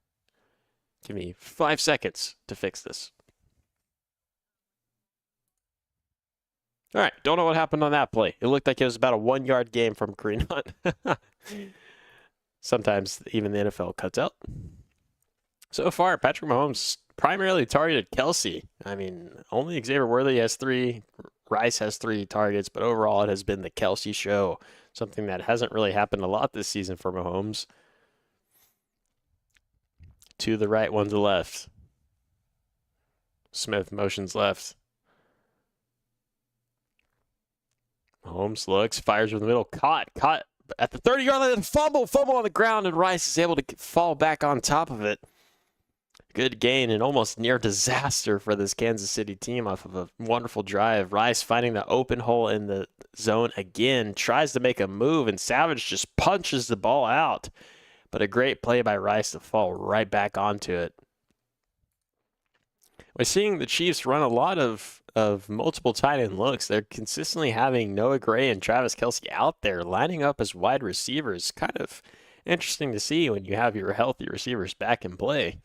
Give me 5 seconds to fix this. All right, don't know what happened on that play. It looked like it was about a 1-yard game from Kareem Hunt. Sometimes even the NFL cuts out. So far, Patrick Mahomes primarily targeted Kelsey. I mean, only Xavier Worthy has 3. Rice has 3 targets, but overall it has been the Kelsey show. Something that hasn't really happened a lot this season for Mahomes. To the right, one to the left. Smith motions left. Mahomes looks, fires from the middle, caught at the 30-yard line, fumble on the ground, and Rice is able to fall back on top of it. Good gain and almost near disaster for this Kansas City team off of a wonderful drive. Rice finding the open hole in the zone again, tries to make a move, and Savage just punches the ball out. But a great play by Rice to fall right back onto it. We're seeing the Chiefs run a lot of multiple tight end looks. They're consistently having Noah Gray and Travis Kelce out there lining up as wide receivers. Kind of interesting to see when you have your healthy receivers back in play.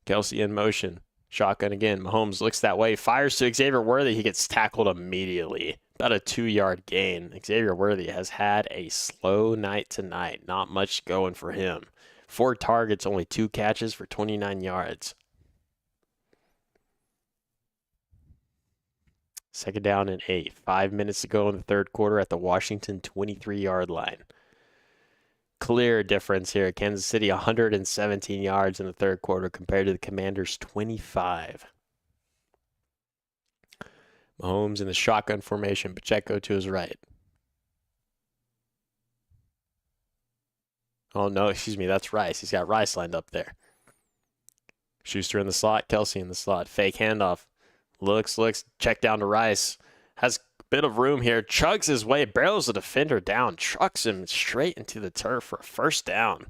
Kelce in motion. Shotgun again. Mahomes looks that way. Fires to Xavier Worthy. He gets tackled immediately. About a 2-yard gain. Xavier Worthy has had a slow night tonight. Not much going for him. 4 targets, only 2 catches for 29 yards. Second down and 8. 5 minutes to go in the third quarter at the Washington 23-yard line. Clear difference here. Kansas City 117 yards in the third quarter compared to the Commanders 25. Mahomes in the shotgun formation. Pacheco to his right. Oh, no, excuse me. That's Rice. He's got Rice lined up there. Schuster in the slot. Kelce in the slot. Fake handoff. Looks. Check down to Rice. Has a bit of room here. Chugs his way. Barrels the defender down. Trucks him straight into the turf for a first down.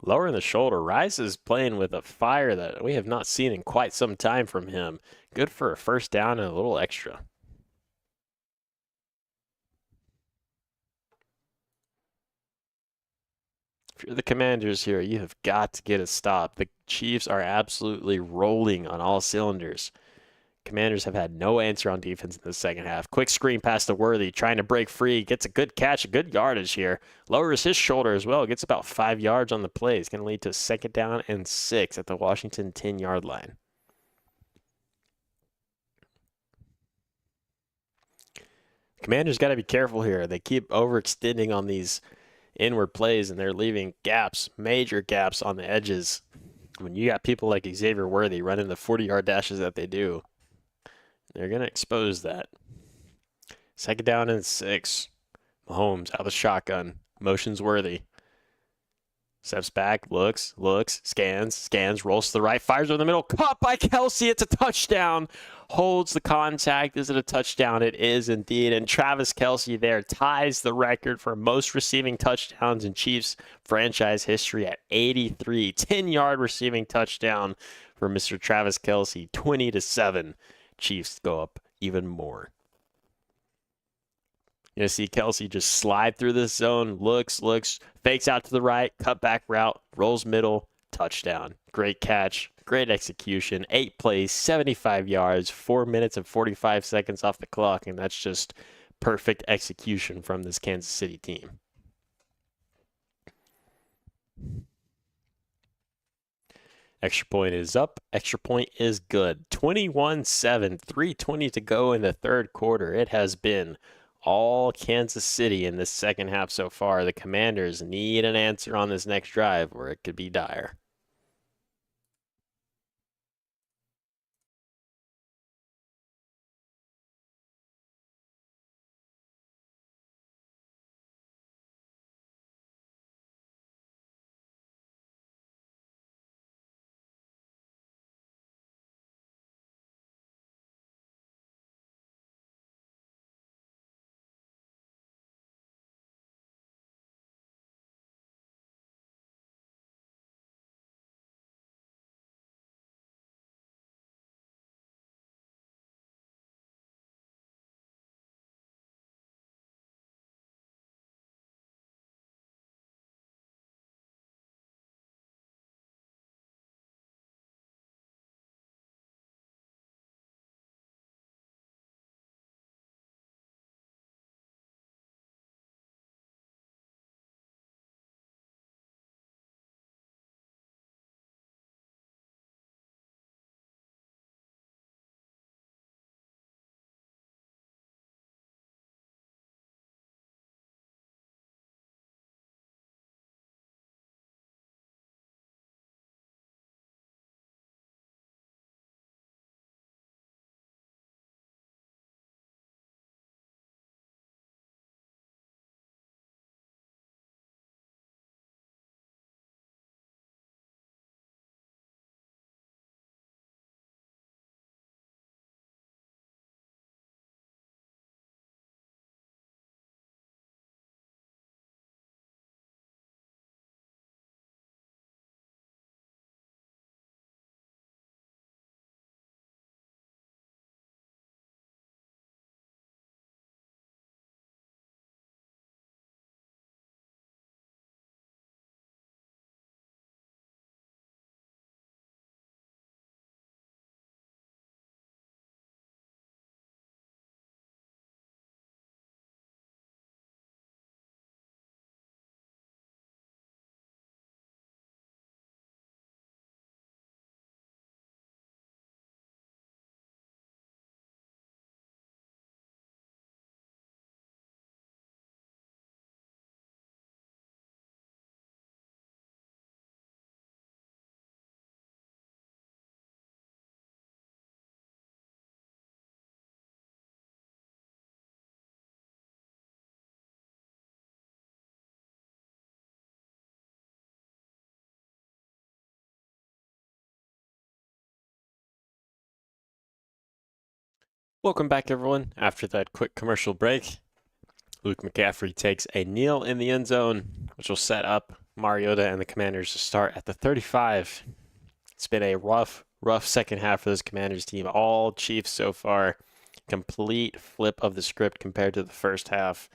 Lowering the shoulder. Rice is playing with a fire that we have not seen in quite some time from him. Good for a first down and a little extra. If you're the Commanders here, you have got to get a stop. The Chiefs are absolutely rolling on all cylinders. Commanders have had no answer on defense in the second half. Quick screen pass to Worthy, trying to break free. Gets a good catch, a good yardage here. Lowers his shoulder as well. Gets about 5 yards on the play. It's going to lead to second down and 6 at the Washington 10-yard line. Commanders got to be careful here. They keep overextending on these inward plays, and they're leaving gaps, major gaps on the edges. When you got people like Xavier Worthy running the 40-yard dashes that they do, they're going to expose that. Second down and 6. Mahomes out of the shotgun. Motions Worthy. Steps back, looks, scans, rolls to the right, fires over the middle. Caught by Kelce. It's a touchdown. Holds the contact. Is it a touchdown? It is indeed. And Travis Kelce there ties the record for most receiving touchdowns in Chiefs franchise history at 83. 10-yard receiving touchdown for Mr. Travis Kelce. 20-7. Chiefs go up even more. You're going to see Kelce just slide through this zone, looks, fakes out to the right, cut back route, rolls middle, touchdown. Great catch, great execution. 8 plays, 75 yards, 4 minutes and 45 seconds off the clock, and that's just perfect execution from this Kansas City team. Extra point is up. Extra point is good. 21-7, 3:20 to go in the third quarter. It has been all Kansas City in this second half so far. The Commanders need an answer on this next drive, or it could be dire. Welcome back, everyone. After that quick commercial break, Luke McCaffrey takes a kneel in the end zone, which will set up Mariota and the Commanders to start at the 35. It's been a rough second half for this Commanders team. All Chiefs so far. Complete flip of the script compared to the first half.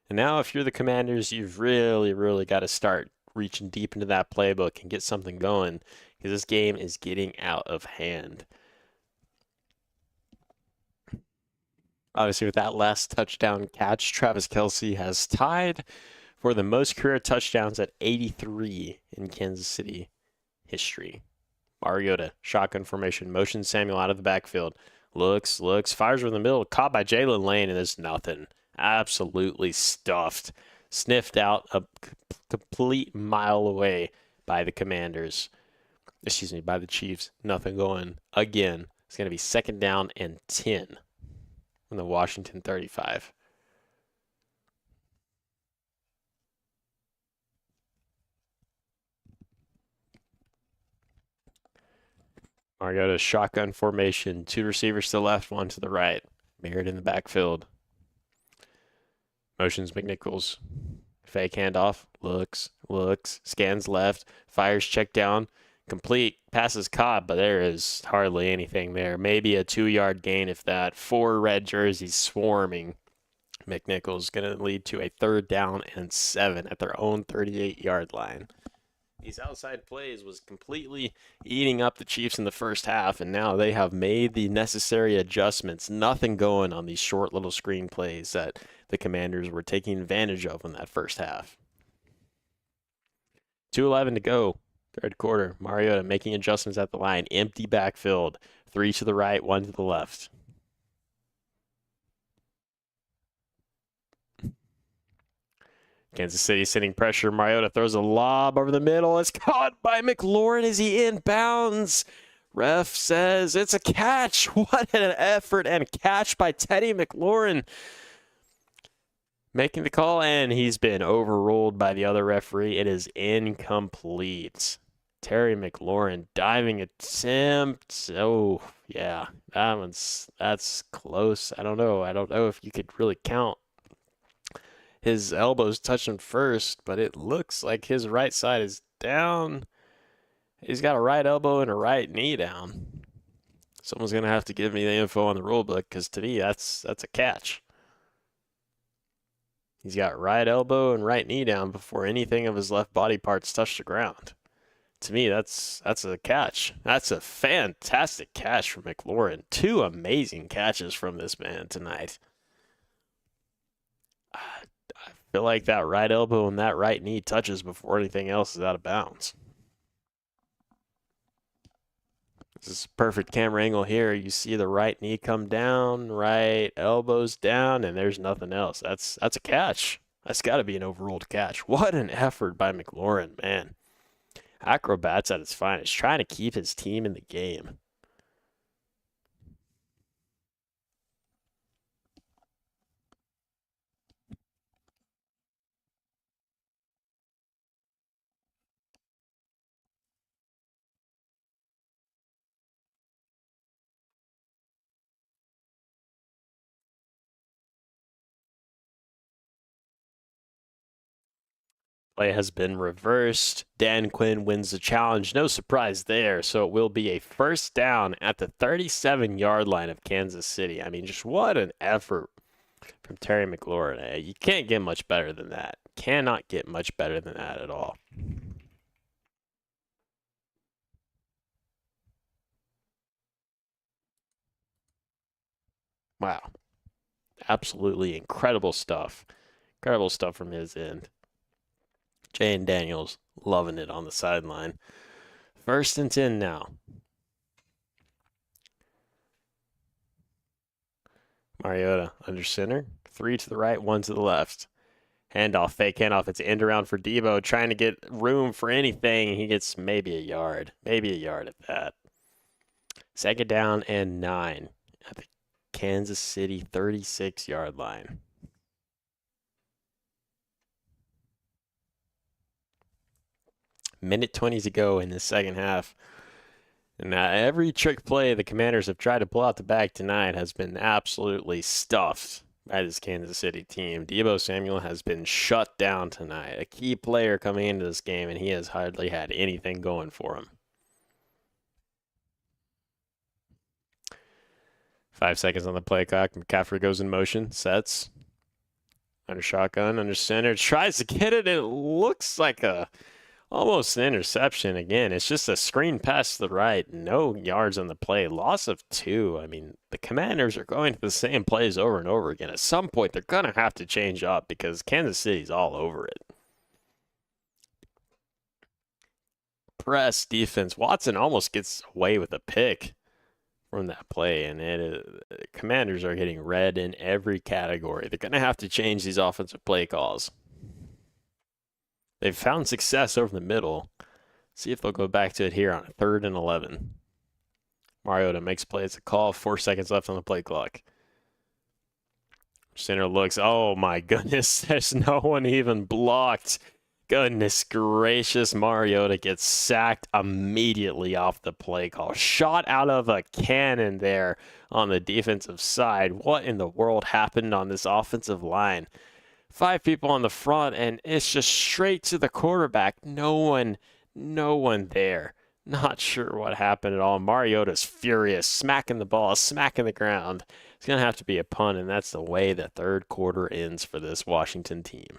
And now if you're the Commanders, you've really got to start reaching deep into that playbook and get something going because this game is getting out of hand. Obviously, with that last touchdown catch, Travis Kelce has tied for the most career touchdowns at 83 in Kansas City history. Mariota, shotgun formation, motions Samuel out of the backfield. Looks, fires from the middle, caught by Jalen Lane, and there's nothing. Absolutely stuffed. Sniffed out a complete mile away by the Commanders. Excuse me, by the Chiefs. Nothing going again. It's going to be 2nd down and 10 from the Washington 35. Mariota, shotgun formation. 2 receivers to the left, 1 to the right. Mirrored in the backfield. Motions McNichols. Fake handoff. Looks. Scans left. Fires check down. Complete. Passes caught, but there is hardly anything there. Maybe a 2-yard gain if that. 4 red jerseys swarming. McNichols going to lead to a 3rd down and 7 at their own 38-yard line. These outside plays was completely eating up the Chiefs in the first half, and now they have made the necessary adjustments. Nothing going on these short little screen plays that the Commanders were taking advantage of in that first half. 2:11 to go, third quarter. Mariota making adjustments at the line. Empty backfield. 3 to the right, 1 to the left. Kansas City sending pressure. Mariota throws a lob over the middle. It's caught by McLaurin as he inbounds. Ref says it's a catch. What an effort and catch by Teddy McLaurin. Making the call, and he's been overruled by the other referee. It is incomplete. Terry McLaurin diving attempt. Oh, yeah. That's close. I don't know if you could really count his elbows touching first, but it looks like his right side is down. He's got a right elbow and a right knee down. Someone's going to have to give me the info on the rule book because to me, that's a catch. He's got right elbow and right knee down before anything of his left body parts touch the ground. To me, that's a catch. That's a fantastic catch from McLaurin. 2 amazing catches from this man tonight. I feel like that right elbow and that right knee touches before anything else is out of bounds. This is perfect camera angle here. You see the right knee come down, right elbows down, and there's nothing else. That's a catch. That's got to be an overruled catch. What an effort by McLaurin, man. Acrobats at its finest, trying to keep his team in the game. Play has been reversed. Dan Quinn wins the challenge. No surprise there. So it will be a 1st down at the 37-yard line of Kansas City. I mean, just what an effort from Terry McLaurin. You can't get much better than that. Cannot get much better than that at all. Wow. Absolutely incredible stuff. Incredible stuff from his end. Jane Daniels loving it on the sideline. 1st and 10 now. Mariota under center. 3 to the right, 1 to the left. Handoff, fake handoff. It's end around for Debo, trying to get room for anything. He gets maybe a yard. Maybe a yard at that. 2nd down and 9 at the Kansas City 36-yard line. Minute 20 to go in the second half. And every trick play the Commanders have tried to pull out the bag tonight has been absolutely stuffed by this Kansas City team. Deebo Samuel has been shut down tonight, a key player coming into this game, and he has hardly had anything going for him. 5 seconds on the play clock. McCaffrey goes in motion, sets. Under shotgun, under center, tries to get it. It looks like almost an interception again. It's just a screen pass to the right. No yards on the play. Loss of 2. I mean, the Commanders are going to the same plays over and over again. At some point, they're going to have to change up because Kansas City's all over it. Press defense. Watson almost gets away with a pick from that play, and Commanders are getting red in every category. They're going to have to change these offensive play calls. They've found success over the middle. See if they'll go back to it here on 3rd and 11. Mariota makes play. It's a call. 4 seconds left on the play clock. Center looks. Oh, my goodness. There's no one even blocked. Goodness gracious. Mariota gets sacked immediately off the play call. Shot out of a cannon there on the defensive side. What in the world happened on this offensive line? 5 people on the front, and it's just straight to the quarterback. No one there. Not sure what happened at all. Mariota's furious, smacking the ball, smacking the ground. It's going to have to be a punt, and that's the way the third quarter ends for this Washington team.